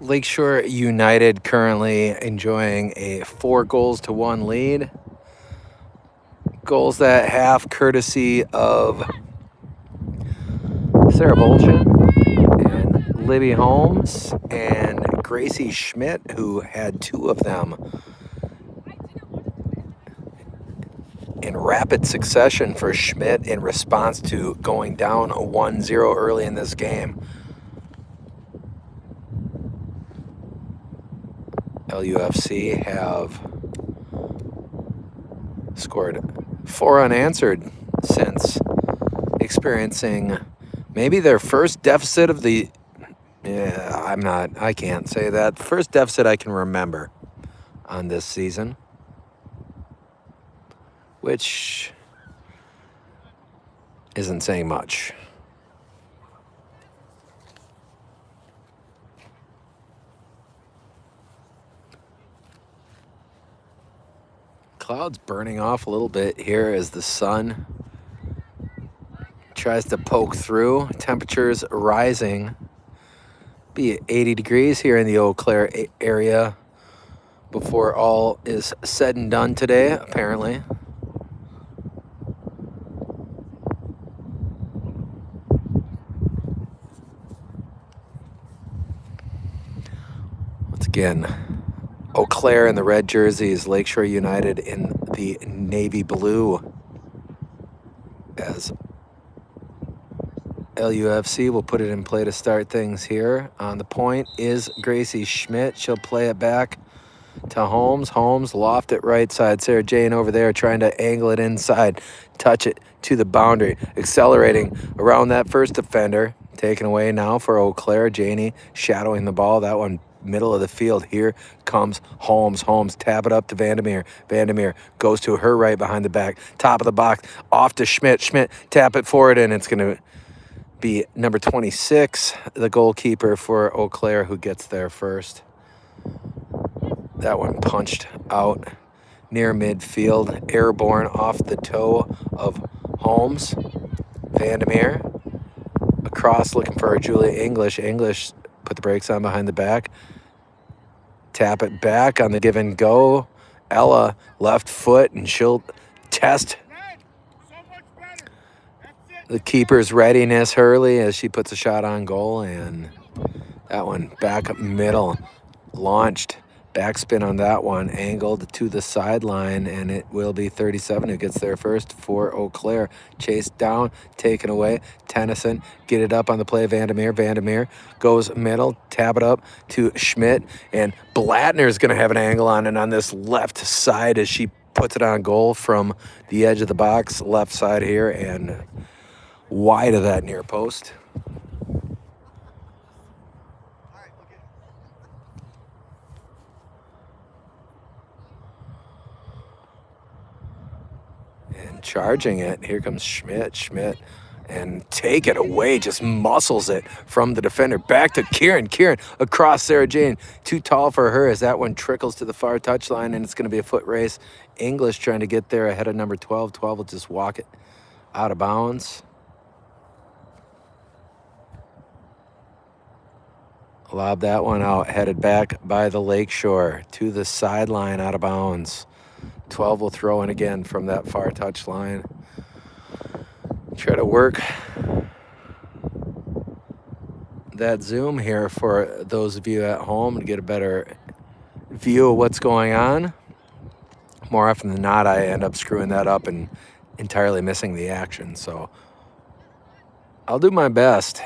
Lakeshore United currently enjoying a 4-1 lead. Goals that half courtesy of Sarah Bolchin and Libby Holmes and Gracie Schmidt, who had 2 of them in rapid succession for Schmidt in response to going down 1-0 early in this game. LUFC have scored 4 unanswered since experiencing maybe their first deficit of the... I can't say that. First deficit I can remember on this season, which isn't saying much. Clouds burning off a little bit here as the sun tries to poke through. Temperatures rising. Be 80 degrees here in the Eau Claire area before all is said and done today, apparently. Once again, Eau Claire in the red jerseys, Lakeshore United in the navy blue, as LUFC will put it in play to start things here. On the point is Gracie Schmidt. She'll play it back to Holmes. Holmes loft it right side. Sarah Jane over there trying to angle it inside, touch it to the boundary, accelerating around that first defender. Taken away now for Eau Claire. Janie shadowing the ball. That one middle of the field. Here comes Holmes. Holmes tap it up to Vandermeer. Vandermeer goes to her right behind the back. Top of the box. Off to Schmidt. Schmidt tap it forward, and it's going to be number 26, the goalkeeper for Eau Claire, who gets there first. That one punched out near midfield, airborne off the toe of Holmes. Vandermeer across looking for Julia English. English put the brakes on behind the back. Tap it back on the give and go. Ella left foot, and she'll test the keeper's readiness, Hurley, as she puts a shot on goal, and that one back up middle, launched. Backspin on that one, angled to the sideline, and it will be 37 who gets there first for Eau Claire. Chased down, taken away. Tennyson, get it up on the play. Vandermeer. Vandermeer goes middle, tap it up to Schmidt, and Blattner's going to have an angle on it on this left side as she puts it on goal from the edge of the box, left side here, and wide of that near post. And charging it, here comes Schmidt. Schmidt, and take it away, just muscles it from the defender. Back to Kieran. Kieran across Sarah Jane. Too tall for her as that one trickles to the far touchline, and it's going to be a foot race. English trying to get there ahead of number 12. 12 will just walk it out of bounds. Lob that one out, headed back by the Lakeshore to the sideline, out of bounds. 12 will throw in again from that far touch line. Try to work that zoom here for those of you at home and get a better view of what's going on. More often than not, I end up screwing that up and entirely missing the action. So I'll do my best.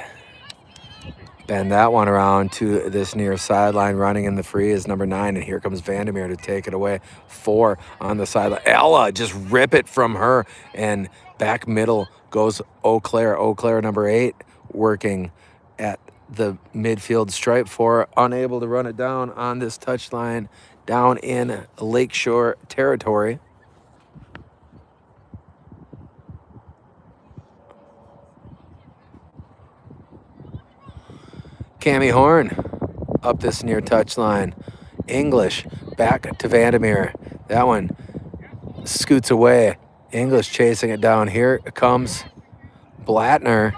Bend that one around to this near sideline. Running in the free is number 9, and here comes Vandermeer to take it away. 4 on the sideline. Ella, just rip it from her, and back middle goes Eau Claire. Eau Claire, number 8, working at the midfield stripe. 4 unable to run it down on this touchline down in Lakeshore territory. Cammy Horn up this near touchline. English back to Vandermeer. That one scoots away English chasing it down. Here comes Blattner.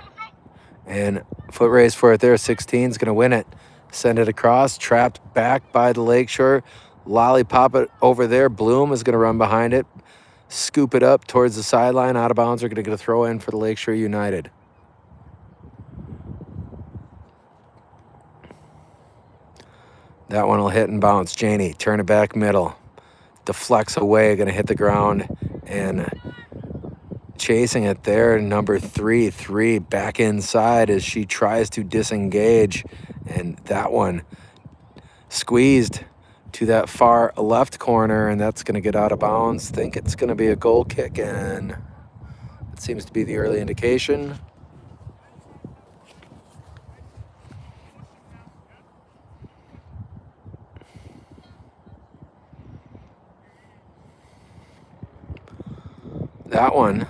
And foot race for it there. 16 is going to win it. Send it across. Trapped back by the Lakeshore. Lollipop it over there. Bloom is going to run behind it. Scoop it up towards the sideline. Out of bounds. We're going to get a throw in for the Lakeshore United. That one will hit and bounce. Janey, turn it back middle. Deflects away. Going to hit the ground. And chasing it there, number 3 back inside as she tries to disengage, and that one squeezed to that far left corner, and that's going to get out of bounds. Think it's going to be a goal kick, and it seems to be the early indication. That one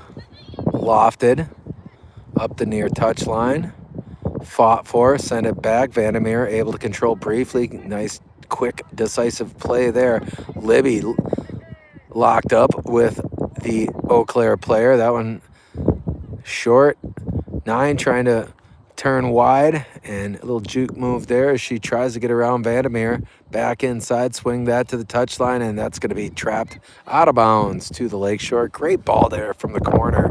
lofted up the near touch line, fought for, sent it back. Vandermeer able to control briefly. Nice, quick, decisive play there. Libby locked up with the Eau Claire player. That one short. 9 trying to turn wide, and a little juke move there as she tries to get around Vandermeer. Back inside, swing that to the touchline, and that's going to be trapped out of bounds to the Lakeshore. Great ball there from the corner.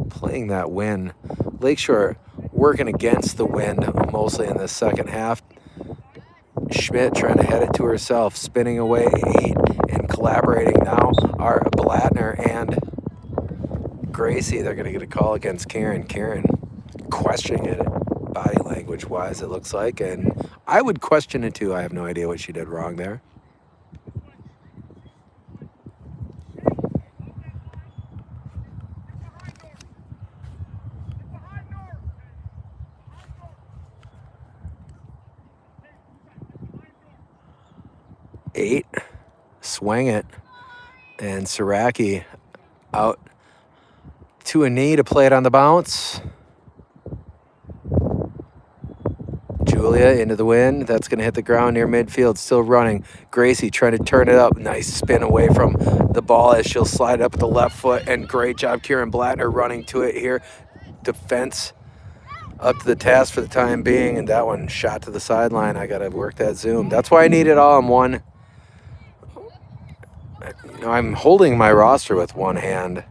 Playing that wind. Lakeshore working against the wind mostly in the second half. Schmidt trying to head it to herself, spinning away 8 and collaborating now are Blattner and Gracie. They're going to get a call against Karen. Karen questioning it body language wise, it looks like, and I would question it too. I have no idea what she did wrong there. Eight, swing it, and Siraki out to a knee to play it on the bounce. Julia into the wind. That's going to hit the ground near midfield. Still running. Gracie trying to turn it up. Nice spin away from the ball as she'll slide up with the left foot. And great job, Kieran Blattner running to it here. Defense up to the task for the time being. And that one shot to the sideline. I got to work that zoom. That's why I need it all in one. You know, I'm holding my roster with one hand.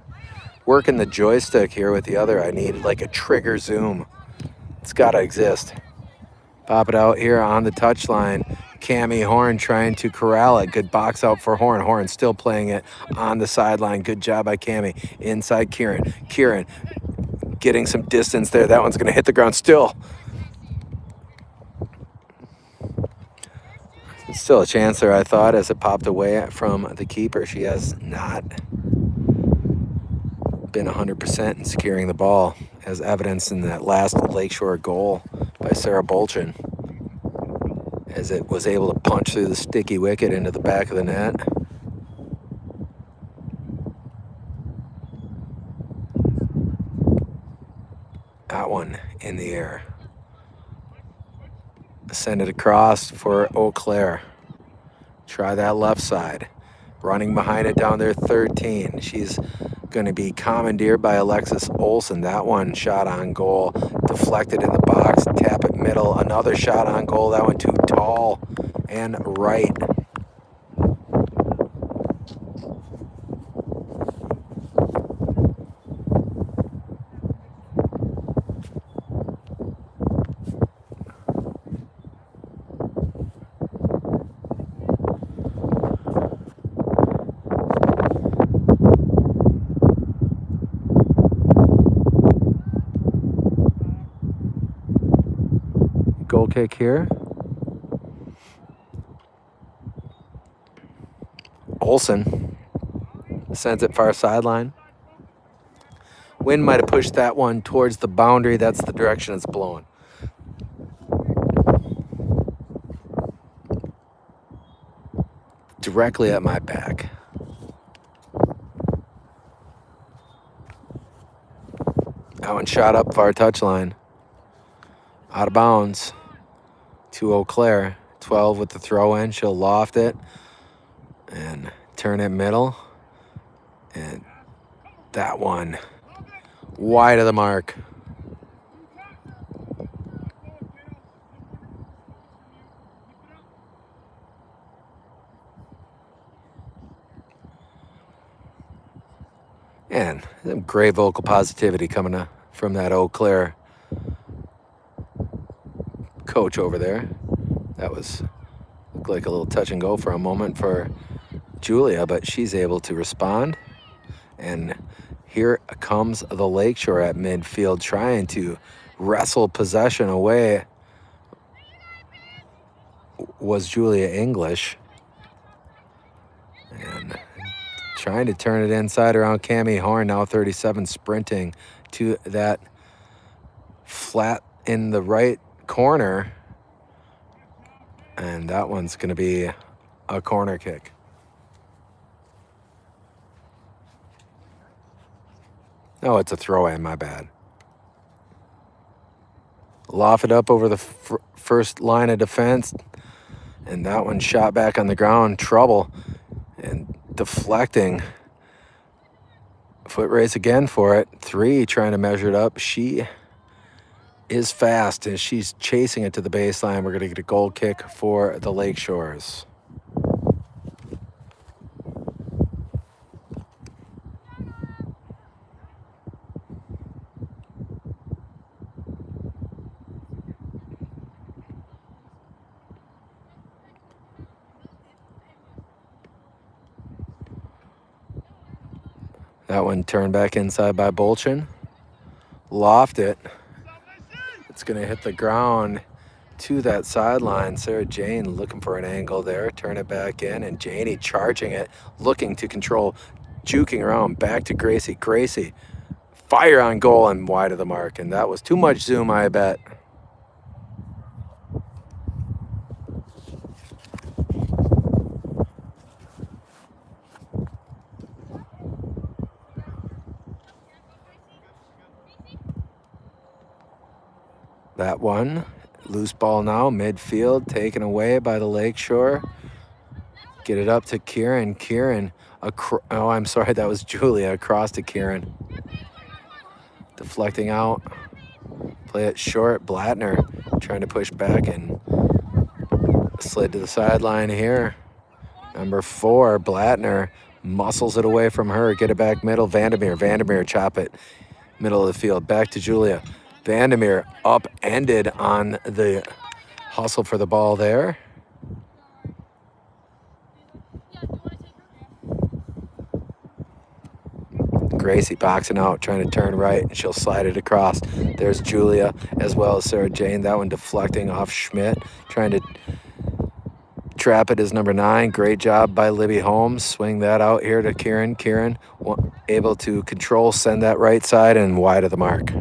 Working the joystick here with the other. I need like a trigger zoom. It's got to exist. Pop it out here on the touchline. Cammie Horn trying to corral it. Good box out for Horn. Horn still playing it on the sideline. Good job by Cammie. Inside Kieran. Kieran getting some distance there. That one's going to hit the ground still. Still a chance there, I thought, as it popped away from the keeper. She has not been 100% in securing the ball, as evidenced in that last Lakeshore goal by Sarah Bolchin, as it was able to punch through the sticky wicket into the back of the net. That one in the air. Send it across for Eau Claire. Try that left side. Running behind it down there, 13. She's going to be commandeered by Alexis Olsen. That one shot on goal. Deflected in the box. Tap it middle. Another shot on goal. That one too tall and right. Goal kick here. Olsen sends it far sideline. Wind might have pushed that one towards the boundary. That's the direction it's blowing. Directly at my back. That one shot up far touchline. Out of bounds to Eau Claire. 12 with the throw in. She'll loft it and turn it middle. And that one wide of the mark. And some great vocal positivity coming from that Eau Claire coach over there. That looked like a little touch and go for a moment for Julia, but she's able to respond. And here comes the Lakeshore at midfield trying to wrestle possession away. Was Julia English. And trying to turn it inside around Cammie Horn, now 37, sprinting to that flat in the right corner. And that one's going to be a corner kick. Oh, it's a throw in, my bad. Loft it up over the first line of defense. And that one shot back on the ground. Trouble. And deflecting. Foot race again for it. 3 trying to measure it up. She is fast and she's chasing it to the baseline. We're going to get a goal kick for the Lakeshores. That one turned back inside by Bolchin. Loft it. It's going to hit the ground to that sideline. Sarah Jane looking for an angle there. Turn it back in, and Janie charging it, looking to control, juking around back to Gracie. Gracie, fire on goal and wide of the mark. And that was too much zoom, I bet. That one, loose ball now, midfield, taken away by the Lakeshore. Get it up to Kieran. Kieran, oh, I'm sorry, that was Julia, across to Kieran. Deflecting out. Play it short. Blattner trying to push back and slid to the sideline here. Number 4, Blattner muscles it away from her. Get it back middle. Vandermeer chop it middle of the field. Back to Julia. Vandermeer upended on the hustle for the ball there. Gracie boxing out, trying to turn right, and she'll slide it across. There's Julia as well as Sarah Jane. That one deflecting off Schmidt, trying to trap it as number 9. Great job by Libby Holmes. Swing that out here to Kieran. Kieran able to control, send that right side and wide of the mark.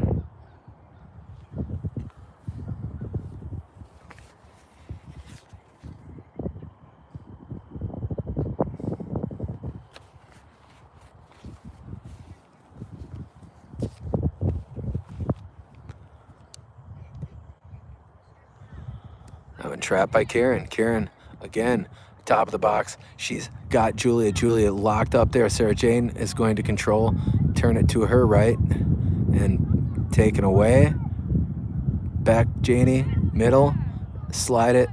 That one trapped by Kieran. Kieran, again, top of the box. She's got Julia. Julia locked up there. Sarah Jane is going to control. Turn it to her right and taken away. Back Janie, middle. Slide it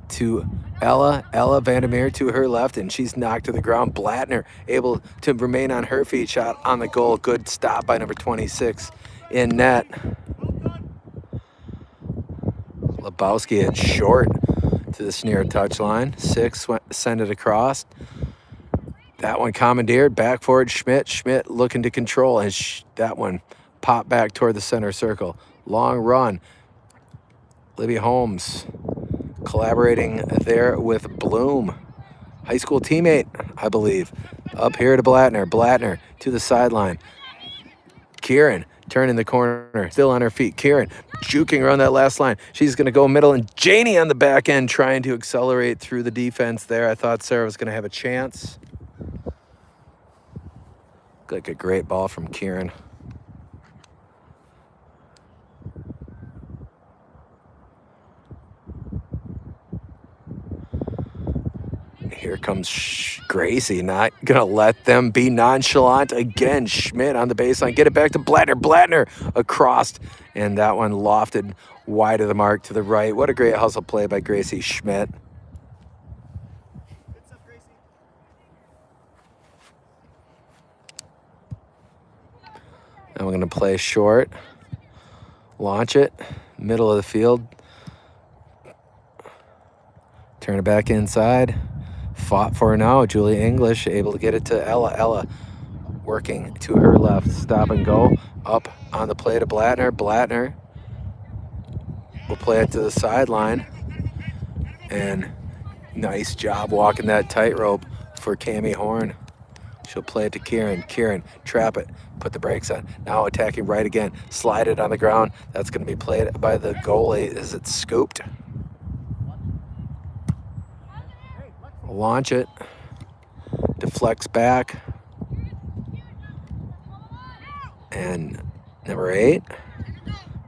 to Ella. Ella Vandermeer to her left, and she's knocked to the ground. Blattner able to remain on her feet. Shot on the goal. Good stop by number 26 in net. Lebowski hit short to the near touchline. 6 send it across. That one commandeered back forward. Schmidt looking to control, and that one popped back toward the center circle. Long run. Libby Holmes collaborating there with Bloom, high school teammate, I believe. Up here to Blattner. Blattner to the sideline. Kieran turning the corner, still on her feet. Kieran juking around that last line. She's going to go middle, and Janie on the back end trying to accelerate through the defense there. I thought Sarah was going to have a chance. Looked like a great ball from Kieran. here comes Gracie, not going to let them be nonchalant again. Schmidt on the baseline, get it back to Blattner. Blattner across, and that one lofted wide of the mark to the right. What a great hustle play by Gracie Schmidt. Now we're going to play short, launch it, middle of the field, turn it back inside. Fought for now. Julia English able to get it to Ella. Ella working to her left. Stop and go. Up on the play to Blattner. Blattner will play it to the sideline. And nice job walking that tightrope for Cammie Horn. She'll play it to Kieran. Kieran, trap it. Put the brakes on. Now attacking right again. Slide it on the ground. That's going to be played by the goalie. Is it scooped? Launch it. Deflects back. And number 8,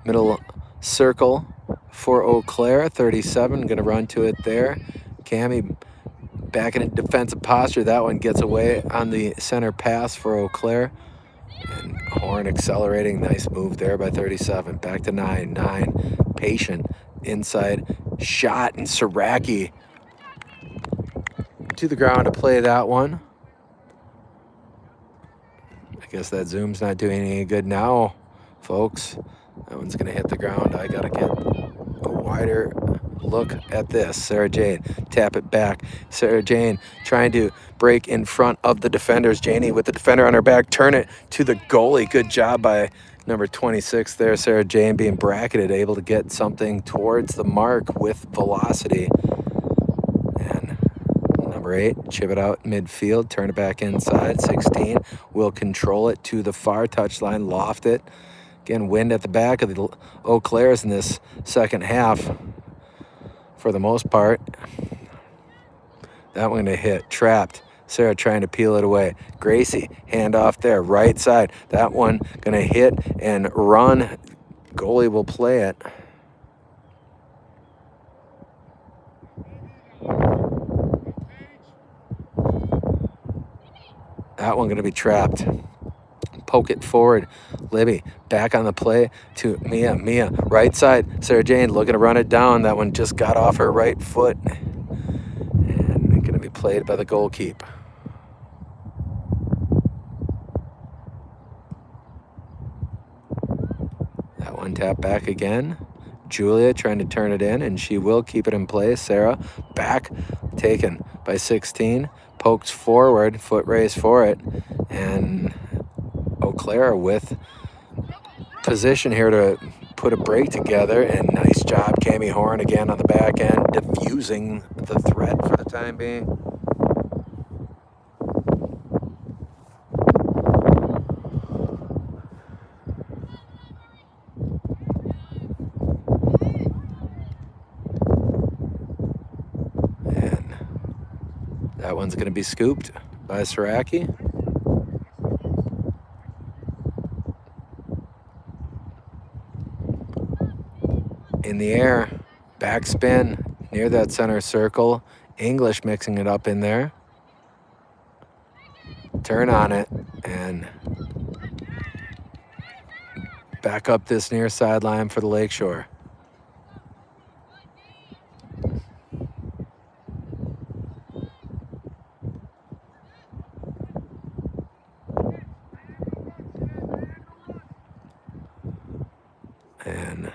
middle circle for Eau Claire, 37, going to run to it there. Cammie back in a defensive posture. That one gets away on the center pass for Eau Claire. And Horn accelerating. Nice move there by 37. Back to 9. 9, patient, inside shot, and Siraki to the ground to play that one. I guess that zoom's not doing any good now, folks. That one's going to hit the ground. I got to get a wider look at this. Sarah Jane, tap it back. Sarah Jane trying to break in front of the defenders. Janie with the defender on her back, turn it to the goalie. Good job by number 26 there. Sarah Jane being bracketed, able to get something towards the mark with velocity. And number 8, chip it out midfield, turn it back inside. 16 will control it to the far touchline, loft it. Again, wind at the back of the Eau Claires in this second half for the most part. That one going to hit, trapped. Sarah trying to peel it away. Gracie, handoff there, right side. That one going to hit and run. Goalie will play it. That one going to be trapped. Poke it forward. Libby back on the play to Mia. Mia, right side. Sarah Jane looking to run it down. That one just got off her right foot. And going to be played by the goalkeeper. That one tap back again. Julia trying to turn it in, and she will keep it in place. Sarah back, taken by 16. Pokes forward, foot race for it. And Eau Claire with position here to put a break together, and nice job Cammie Horn again on the back end, diffusing the threat for the time being. And that one's going to be scooped by Siraki. In the air, backspin near that center circle. English mixing it up in there. Turn on it and back up this near sideline for the Lakeshore. And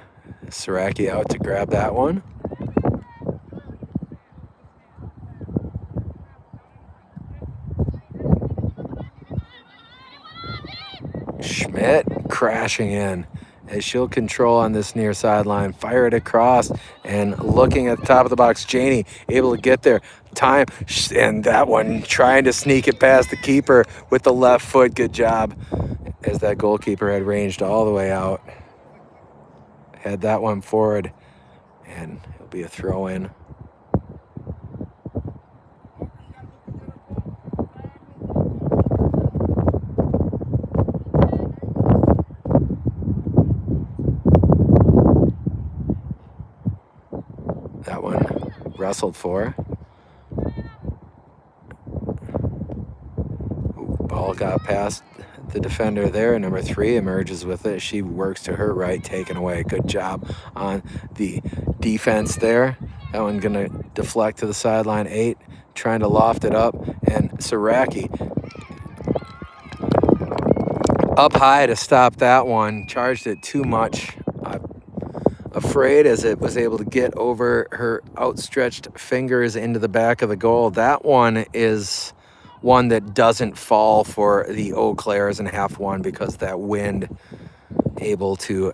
Siraki out to grab that one. Schmidt crashing in as she'll control on this near sideline. Fire it across and looking at the top of the box. Janie able to get there. Time, and that one trying to sneak it past the keeper with the left foot. Good job as that goalkeeper had ranged all the way out. Had that one forward, and it'll be a throw in. That one wrestled for. Ball got past the defender there. Number 3 emerges with it. She works to her right, taken away. Good job on the defense there. That one gonna deflect to the sideline. 8 trying to loft it up, and Saraki up high to stop that one. Charged it too much. Afraid as it was able to get over her outstretched fingers into the back of the goal. That one is one that doesn't fall for the Eau Claires in half one because that wind able to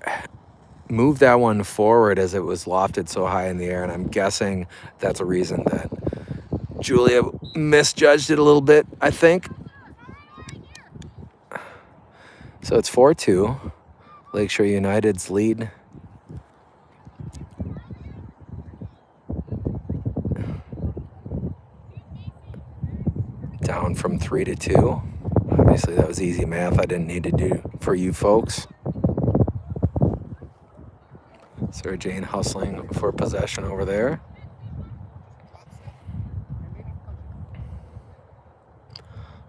move that one forward as it was lofted so high in the air. And I'm guessing that's a reason that Julia misjudged it a little bit, I think. So it's 4-2. Lakeshore United's lead. Down from 3-2. Obviously, that was easy math I didn't need to do for you folks. Sarah Jane hustling for possession over there.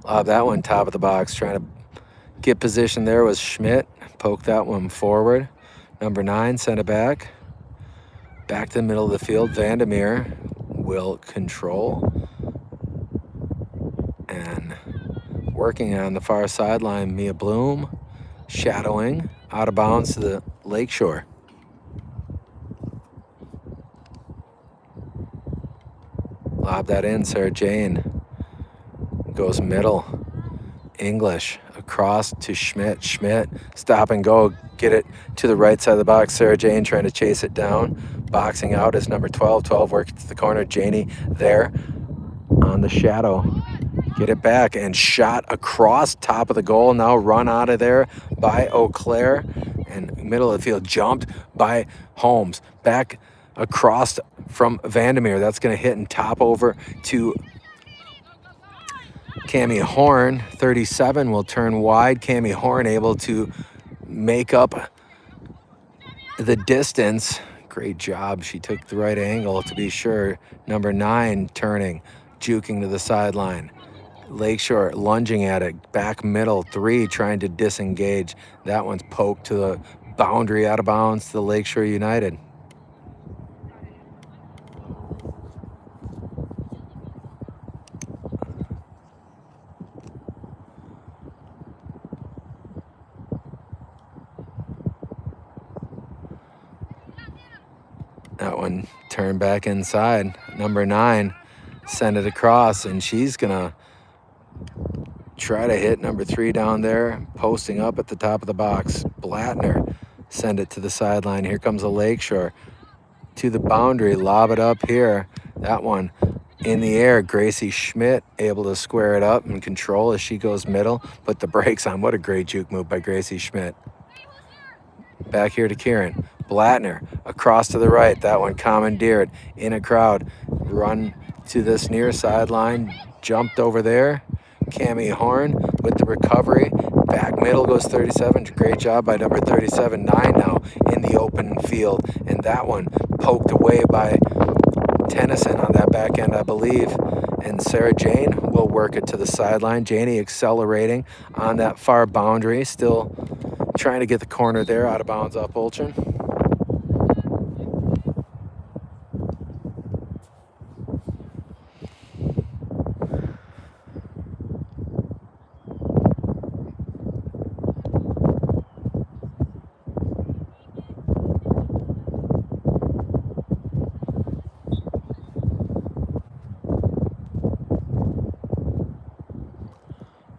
That one top of the box, trying to get position there was Schmidt. Poke that one forward. Number 9 sent it back. Back to the middle of the field. Vandermeer will control. And working on the far sideline, Mia Bloom shadowing out of bounds to the Lakeshore. Lob that in, Sarah Jane goes middle. English across to Schmidt. Schmidt, stop and go, get it to the right side of the box. Sarah Jane trying to chase it down. Boxing out is number 12. 12 works to the corner. Janie there on the shadow. Get it back and shot across top of the goal. Now run out of there by Eau Claire. And middle of the field jumped by Holmes. Back across from Vandermeer. That's going to hit and top over to Cami Horn. 37 will turn wide. Cami Horn able to make up the distance. Great job. She took the right angle to be sure. Number 9 turning, juking to the sideline. Lakeshore lunging at it. Back middle. 3 trying to disengage. That one's poked to the boundary, out of bounds to the Lakeshore United. That one turned back inside. Number 9 sent it across, and she's gonna try to hit number 3 down there, posting up at the top of the box. Blattner send it to the sideline. Here comes a Lakeshore to the boundary, lob it up here. That one in the air. Gracie Schmidt able to square it up and control as she goes middle. Put the brakes on. What a great juke move by Gracie Schmidt. Back here to Kieran. Blattner across to the right. That one commandeered in a crowd. Run to this near sideline. Jumped over there. Cami Horn with the recovery. Back middle goes 37. Great job by number 37. 9 now in the open field. And that one poked away by Tennyson on that back end, I believe. And Sarah Jane will work it to the sideline. Janie accelerating on that far boundary. Still trying to get the corner there, out of bounds off Bolchin.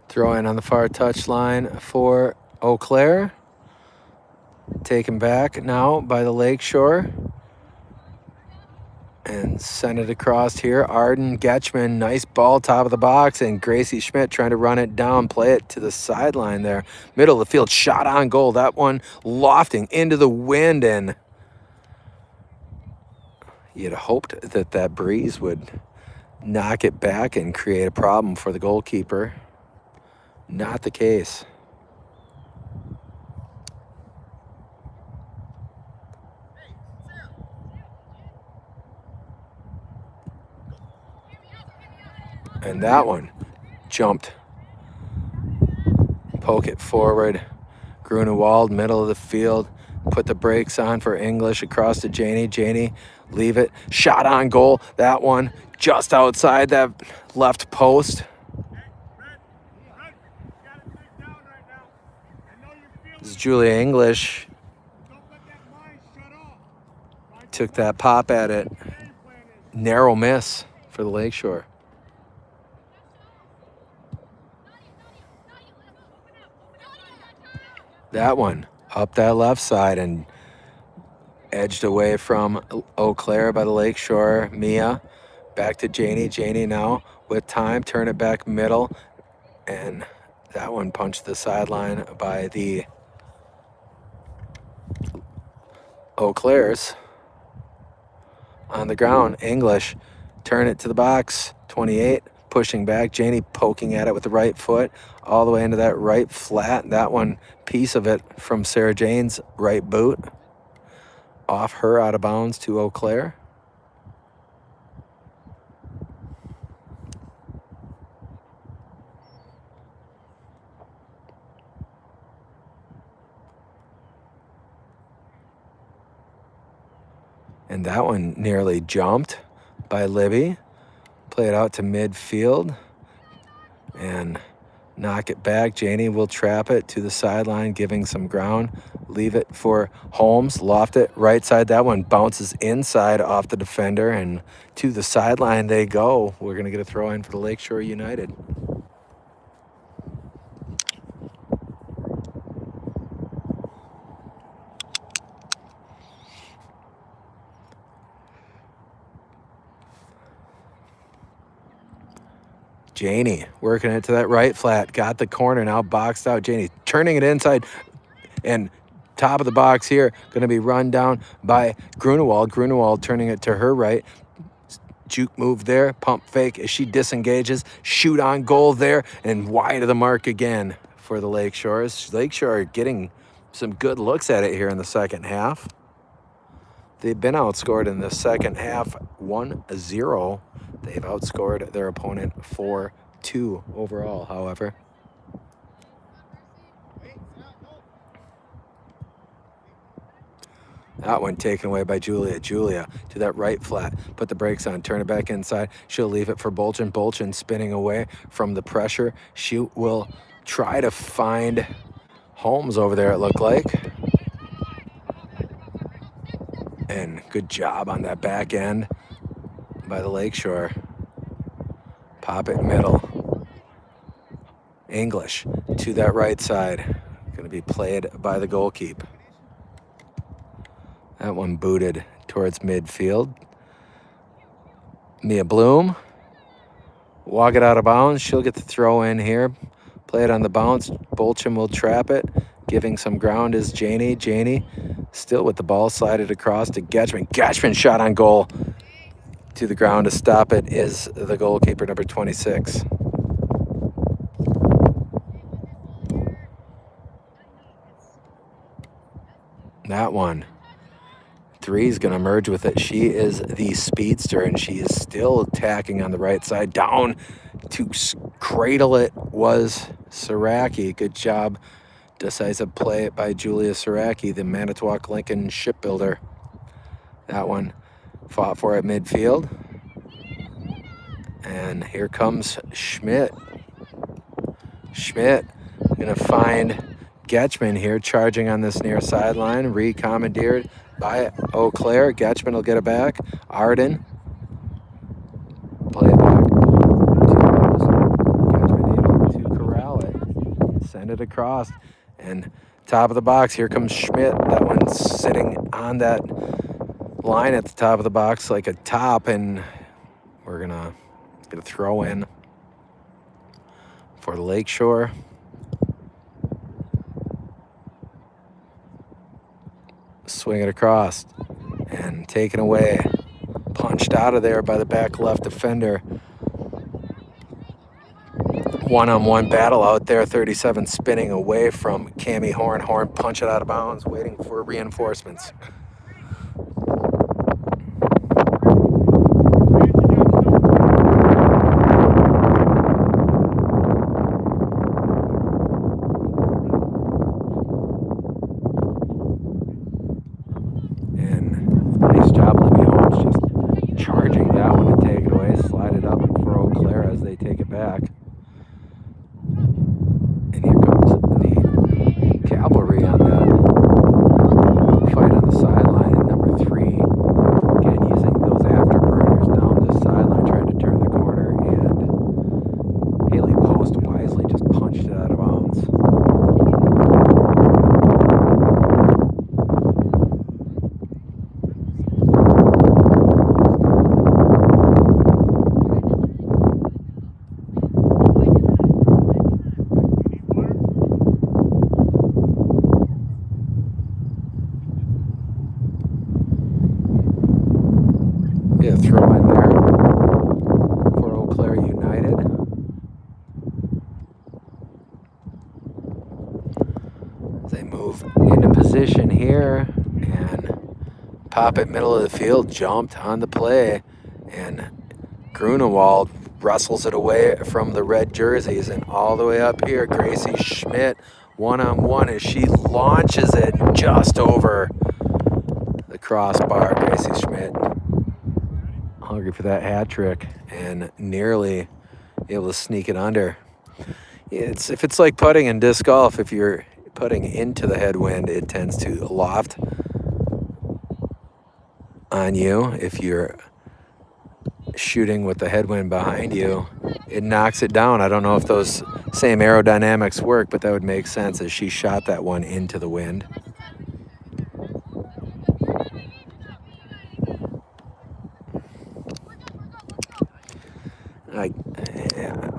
Throw in on the far touchline for Eau Claire. Taken back now by the Lakeshore. And send it across here. Arden Getchman, nice ball, top of the box. And Gracie Schmidt trying to run it down, play it to the sideline there. Middle of the field, shot on goal. That one lofting into the wind. And you'd hoped that that breeze would knock it back and create a problem for the goalkeeper. Not the case. And that one jumped poke it forward. Grunewald, middle of the field. Put the brakes on for English across to Janie. Janie, leave it. Shot on goal. That one just outside that left post. This is Julia English. Took that pop at it. Narrow miss for the Lakeshore. That one up that left side and edged away from Eau Claire by the Lakeshore. Mia back to Janie. Janie now with time. Turn it back middle. And that one punched the sideline by the Eau Claires. On the ground, English. Turn it to the box. 28. Pushing back. Janie poking at it with the right foot. All the way into that right flat. That one piece of it from Sarah Jane's right boot. Off her out of bounds to Eau Claire. And that one nearly jumped by Libby. Play it out to midfield and knock it back. Janie will trap it to the sideline, giving some ground. Leave it for Holmes. Loft it right side. That one bounces inside off the defender, and to the sideline they go. We're going to get a throw in for the Lakeshore United. Janie working it to that right flat. Got the corner now boxed out. Janie turning it inside and top of the box here. Going to be run down by Grunewald. Grunewald turning it to her right. Juke move there. Pump fake as she disengages. Shoot on goal there and wide of the mark again for the Lakeshores. Lakeshore getting some good looks at it here in the second half. They've been outscored in the second half 1-0. They've outscored their opponent 4-2 overall, however. That one taken away by Julia. Julia to that right flat. Put the brakes on. Turn it back inside. She'll leave it for Bolchin. Bolchin spinning away from the pressure. She will try to find Holmes over there, it looked like. And good job on that back end by the Lakeshore. Pop it middle. English to that right side. Going to be played by the goalkeeper. That one booted towards midfield. Mia Bloom. Walk it out of bounds. She'll get the throw in here. Play it on the bounce. Bolchin will trap it. Giving some ground is Janie. Janie still with the ball. Slided across to Getchman. Getchman shot on goal. To the ground to stop it is the goalkeeper, number 26. That one. 3 is going to merge with it. She is the speedster, and she is still attacking on the right side. Down to cradle it was Saraki. Good job. Decisive play by Julia Saraki, the Manitowoc Lincoln shipbuilder. That one fought for at midfield. And here comes Schmidt. Schmidt going to find Getchman here charging on this near sideline. Recommandeered by Eau Claire. Getchman will get it back. Arden. Play it back. Getchman able to corral it. Send it across. And top of the box, here comes Schmidt. That one's sitting on that line at the top of the box like a top. And we're going to get a throw in for the Lakeshore. Swing it across and taken away. Punched out of there by the back left defender. One-on-one battle out there. 37 spinning away from Cammie Horn. Horn punch it out of bounds, waiting for reinforcements. back. And here comes the cavalry on that fight on the sideline. And number 3, again, using those afterburners down this sideline, trying to turn the corner. And Haley Post wisely just punched it out of bounds. Yeah, throw in there for Eau Claire United. They move into position here and pop it middle of the field, jumped on the play, and Grunewald wrestles it away from the red jerseys, and all the way up here, Gracie Schmidt one-on-one as she launches it just over the crossbar. Gracie Schmidt hungry for that hat trick and nearly able to sneak it under. If it's like putting in disc golf, if you're putting into the headwind, it tends to loft on you. If you're shooting with the headwind behind you, it knocks it down. I don't know if those same aerodynamics work, but that would make sense as she shot that one into the wind.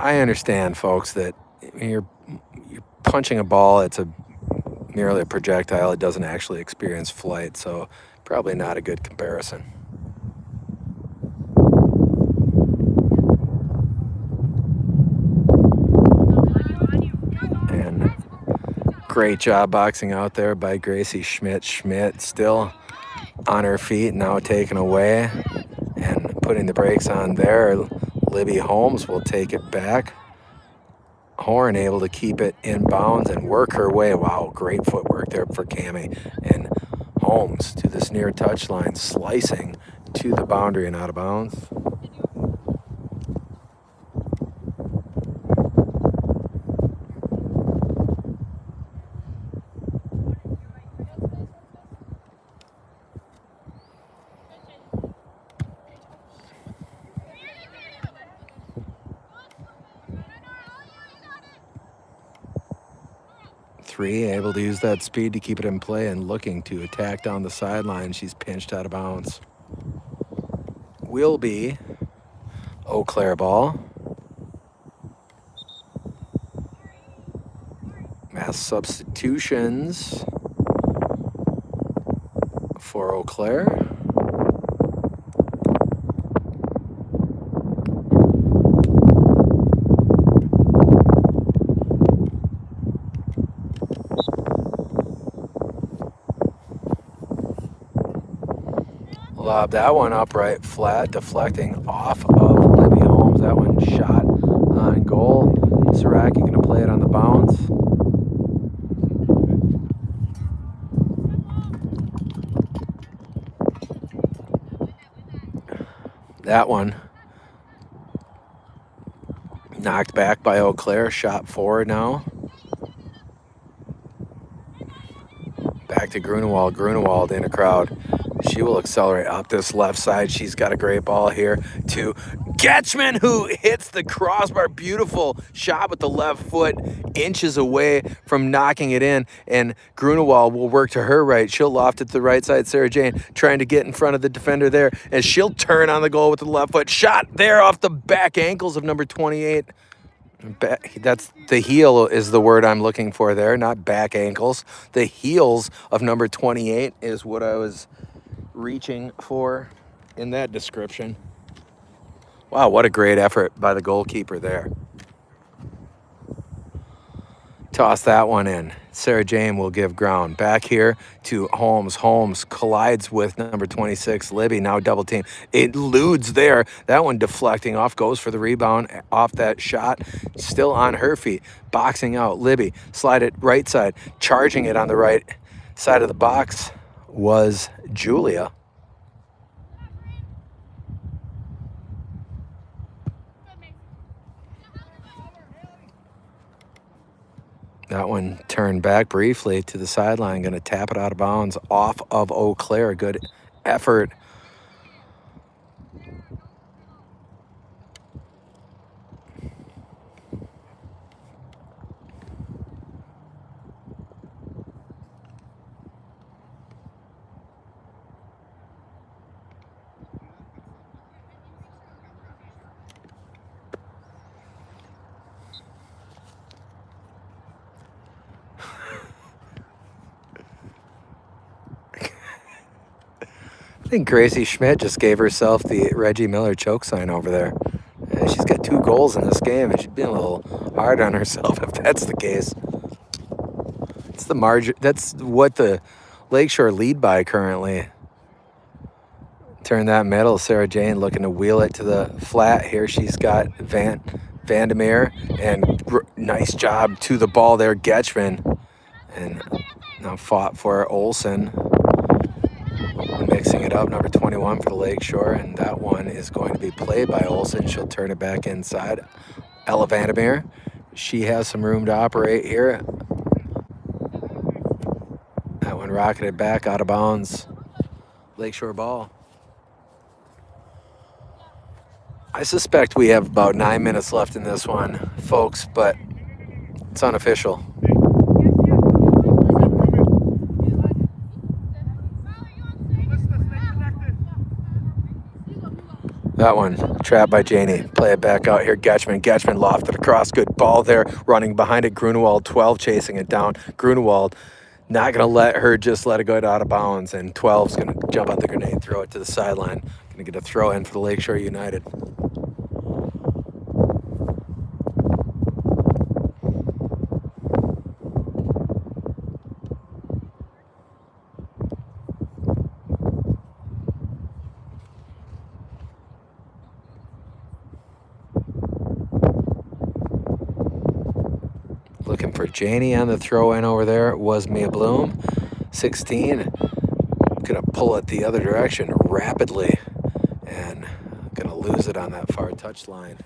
I understand, folks, that you're punching a ball. It's merely a projectile. It doesn't actually experience flight, so probably not a good comparison. And great job boxing out there by Gracie Schmidt. Schmidt still on her feet, now taken away and putting the brakes on there. Libby Holmes will take it back. Horn able to keep it in bounds and work her way. Wow, great footwork there for Cammie. And Holmes to this near touchline, slicing to the boundary and out of bounds. Three, able to use that speed to keep it in play and looking to attack down the sideline. She's pinched out of bounds. Will be Eau Claire ball. Mass substitutions for Eau Claire. Lob that one upright flat, deflecting off of Libby Holmes. That one shot on goal. Saraki going to play it on the bounce. That one knocked back by Eau Claire. Shot forward now. Back to Grunewald. Grunewald in a crowd. She will accelerate up this left side. She's got a great ball here to Getchman, who hits the crossbar. Beautiful shot with the left foot, inches away from knocking it in. And Grunewald will work to her right. She'll loft it to the right side. Sarah Jane trying to get in front of the defender there. And she'll turn on the goal with the left foot. Shot there off the back ankles of number 28. That's the heel is the word I'm looking for there, not back ankles. The heels of number 28 is what I was reaching for in that description. Wow, what a great effort by the goalkeeper there. Toss that one in. Sarah Jane will give ground. Back here to Holmes. Holmes collides with number 26, Libby, now double team. It eludes there. That one deflecting off, goes for the rebound off that shot. Still on her feet, boxing out. Libby, slide it right side. Charging it on the right side of the box was Julia. That one turned back briefly to the sideline, going to tap it out of bounds off of Eau Claire. Good effort. I think Gracie Schmidt just gave herself the Reggie Miller choke sign over there. She's got 2 goals in this game, and she's being a little hard on herself if that's the case. It's the margin. That's what the Lakeshore lead by currently. Turn that middle. Sarah Jane looking to wheel it to the flat. Here she's got Vandermeer, and nice job to the ball there, Getchman. And now fought for Olsen. Mixing it up, number 21 for the Lakeshore, and that one is going to be played by Olsen. She'll turn it back inside. Ella Vandermeer, she has some room to operate here. That one rocketed back out of bounds. Lakeshore ball. I suspect we have about 9 minutes left in this one, folks, but it's unofficial. That one, trapped by Janie. Play it back out here. Getchman lofted across. Good ball there. Running behind it. Grunewald, 12, chasing it down. Grunewald not going to let it go out of bounds. And 12's going to jump out the grenade, throw it to the sideline. Going to get a throw in for the Lakeshore United. Looking for Janie on the throw-in over there was Mia Bloom. 16, gonna pull it the other direction rapidly and gonna lose it on that far touchline.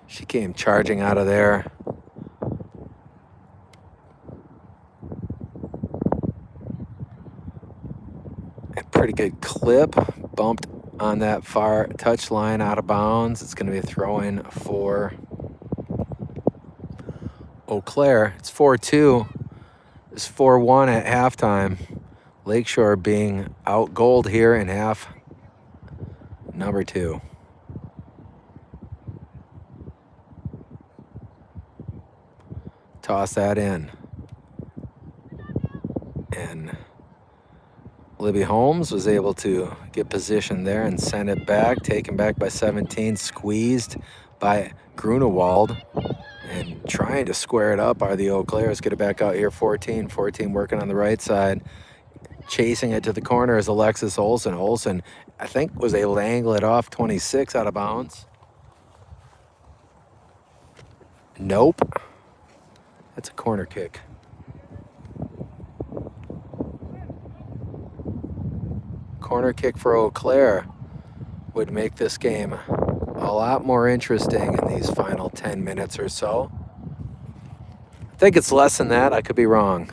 She came charging out of there. A pretty good clip, bumped on that far touchline out of bounds. It's gonna be a throw-in for Eau Claire. It's 4-2. It's 4-1 at halftime. Lakeshore being out goaled here in half number 2. Toss that in. And Libby Holmes was able to get position there and send it back. Taken back by 17. Squeezed by Grunewald. And trying to square it up are the Eau Claires. Get it back out here, 14 working on the right side. Chasing it to the corner is Alexis Olsen. Olsen, I think, was able to angle it off 26 out of bounds. Nope. That's a corner kick. Corner kick for Eau Claire would make this game a lot more interesting in these final 10 minutes or so. I think it's less than that. I could be wrong.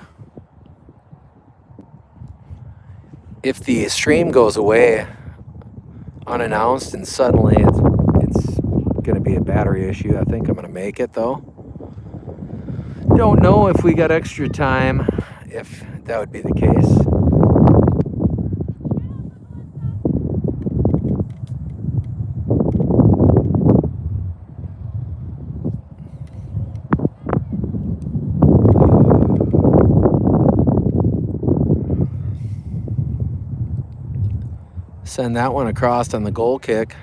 If the stream goes away unannounced and suddenly it's going to be a battery issue, I think I'm going to make it, though. Don't know if we got extra time, if that would be the case. Send that one across on the goal kick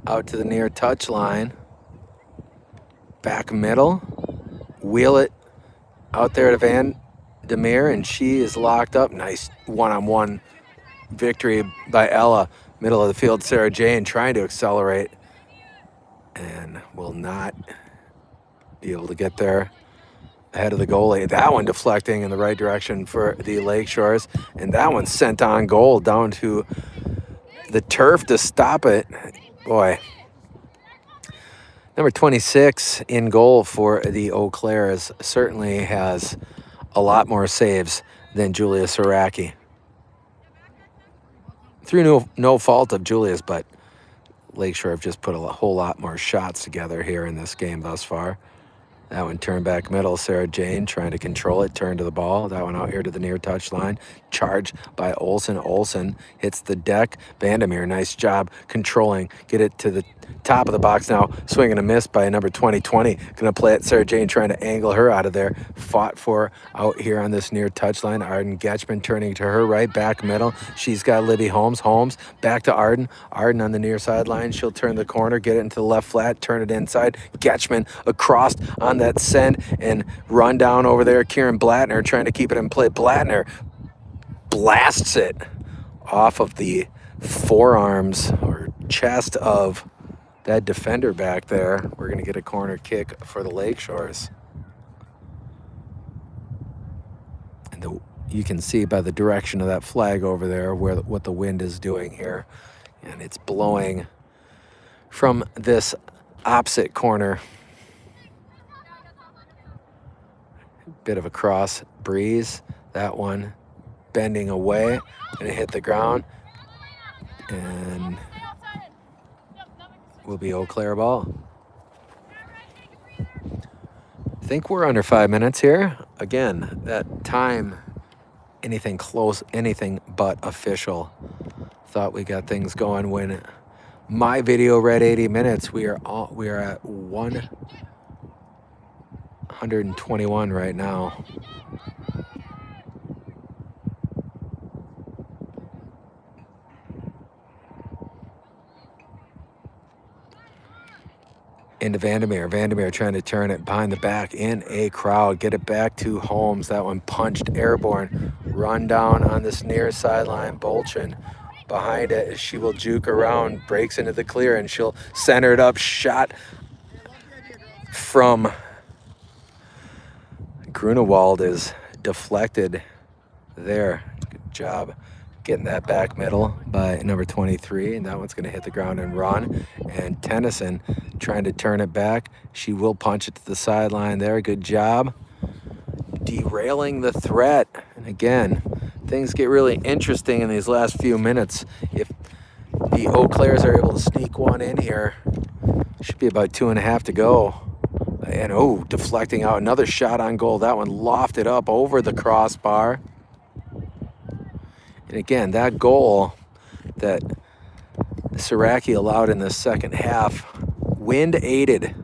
out to the near touch line. Back middle. Wheel it out there to Vandermeer, and she is locked up. Nice one-on-one victory by Ella. Middle of the field, Sarah Jane trying to accelerate and will not be able to get there ahead of the goalie. That one deflecting in the right direction for the Lakeshores, and that one sent on goal down to the turf to stop it. Boy. Number 26 in goal for the Eau Claires certainly has a lot more saves than Julia Saraki. Through no fault of Julia's, but Lakeshore have just put a whole lot more shots together here in this game thus far. That one turned back middle. Sarah Jane trying to control it, turn to the ball. That one out here to the near touch line. Charge by Olsen. Olsen hits the deck. Vandermeer, nice job controlling. Get it to the top of the box now. Swing and a miss by number 2020. Gonna play it. Sarah Jane trying to angle her out of there. Fought for out here on this near touch line. Arden Getchman turning to her right, back middle. She's got Libby Holmes. Holmes back to Arden. Arden on the near sideline. She'll turn the corner, get it into the left flat, turn it inside. Getchman across on that send and run down over there. Kieran Blattner trying to keep it in play. Blattner blasts it off of the forearms or chest of that defender back there. We're going to get a corner kick for the Lakeshores. And you can see by the direction of that flag over there what the wind is doing here. And it's blowing from this opposite corner. Bit of a cross breeze. That one bending away and it hit the ground and will be Eau Claire ball. I think we're under 5 minutes here. Again, that time, anything close, anything but official. Thought we got things going when my video read 80 minutes. We are at 121 right now. Into Vandermeer. Vandermeer trying to turn it behind the back in a crowd. Get it back to Holmes. That one punched airborne. Run down on this near sideline. Bolchin behind it. She will juke around. Breaks into the clear and she'll center it up. Shot from Grunewald is deflected there. Good job getting that back middle by number 23, and that one's going to hit the ground and run. And Tennyson trying to turn it back. She will punch it to the sideline there. Good job derailing the threat. And again, things get really interesting in these last few minutes. If the Eau Claires are able to sneak one in here, should be about 2.5 to go. And deflecting out another shot on goal. That one lofted up over the crossbar. And again, that goal that Saraki allowed in the second half, wind aided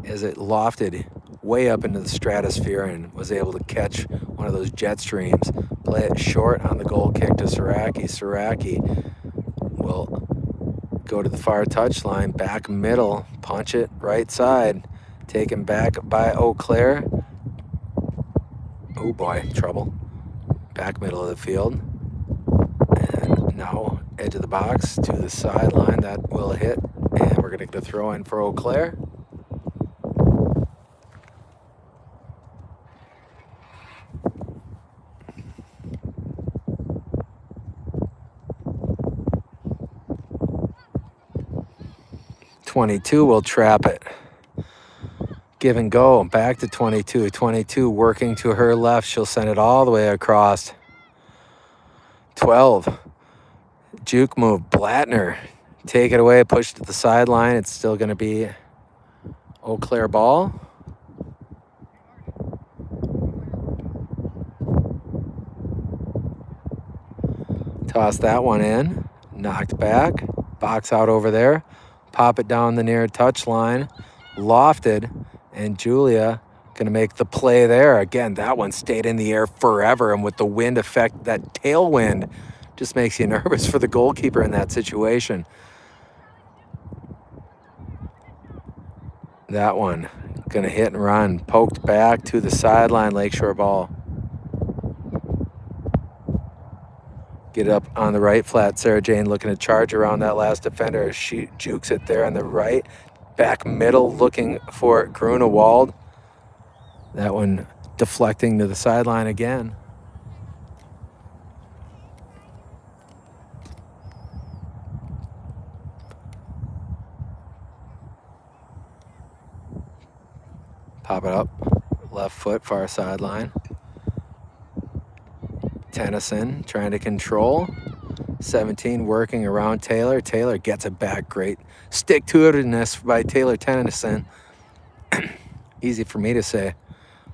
as it lofted way up into the stratosphere and was able to catch one of those jet streams. Play it short on the goal kick to Saraki. Saraki will go to the far touchline, back middle, punch it right side. Taken back by Eau Claire. Oh boy, trouble. Back middle of the field. And now edge of the box to the sideline. That will hit. And we're going to get a throw in for Eau Claire. .22 will trap it. Give and go, back to 22. 22 working to her left. She'll send it all the way across. 12. Juke move. Blattner. Take it away, push to the sideline. It's still going to be Eau Claire ball. Toss that one in. Knocked back. Box out over there. Pop it down the near touch line. Lofted. And Julia going to make the play there. Again, that one stayed in the air forever. And with the wind effect, that tailwind just makes you nervous for the goalkeeper in that situation. That one going to hit and run. Poked back to the sideline, Lakeshore ball. Get it up on the right flat. Sarah Jane looking to charge around that last defender. She jukes it there on the right. Back middle looking for Grunewald. That one deflecting to the sideline again. Pop it up. Left foot, far sideline. Tennyson trying to control. 17 working around Taylor. Taylor gets it back. Great stick-to-itiveness by Taylor Tennyson. Easy for me to say.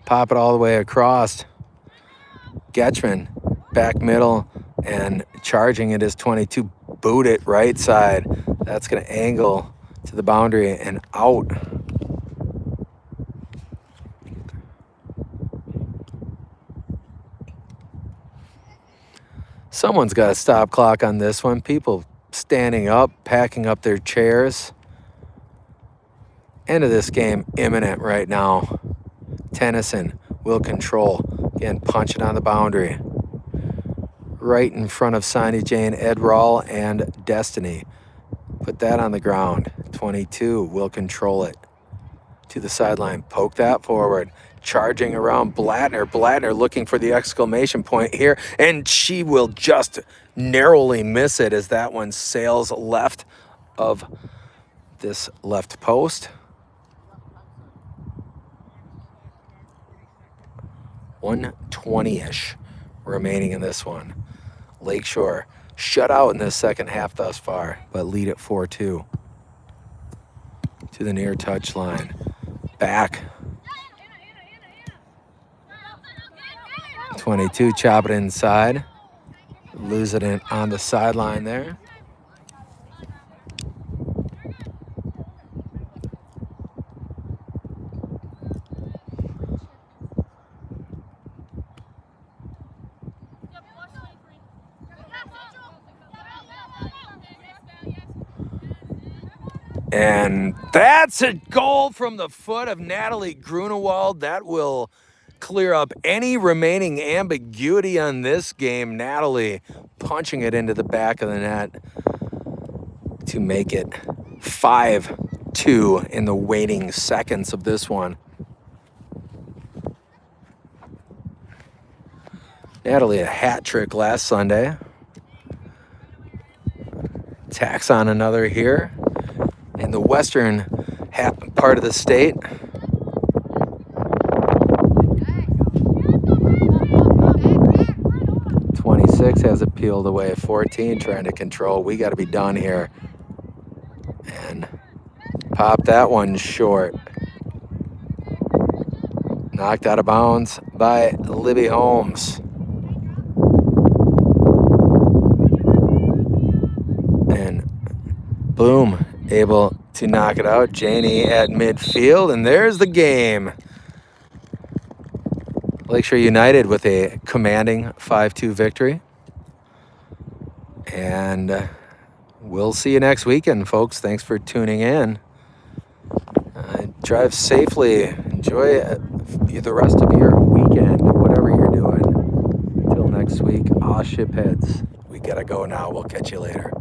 Pop it all the way across. Getchman back middle and charging it is 22. Boot it right side. That's going to angle to the boundary and out. Someone's got a stop clock on this one. People standing up, packing up their chairs. End of this game imminent right now. Tennyson will control. Again, punch it on the boundary. Right in front of Sonny Jane, Edral, and Destiny. Put that on the ground. 22 will control it. To the sideline. Poke that forward. Charging around Blattner. Blattner looking for the exclamation point here. And she will just narrowly miss it as that one sails left of this left post. 1:20-ish remaining in this one. Lakeshore shut out in this second half thus far, but lead at 4-2. To the near touchline. Back. 22, chop it inside. Lose it on the sideline there. And that's a goal from the foot of Natalie Grunewald. That will clear up any remaining ambiguity on this game. Natalie punching it into the back of the net to make it 5-2 in the waning seconds of this one. Natalie, a hat trick last Sunday. Tacks on another here. In the western part of the state. .26 has it peeled away. 14 trying to control. We got to be done here. And pop that one short. Knocked out of bounds by Libby Holmes. And boom. Able to knock it out. Janie at midfield, and there's the game. Lakeshore United with a commanding 5-2 victory. And we'll see you next weekend, folks. Thanks for tuning in. Drive safely. Enjoy the rest of your weekend, whatever you're doing. Until next week, all ship heads. We gotta go now. We'll catch you later.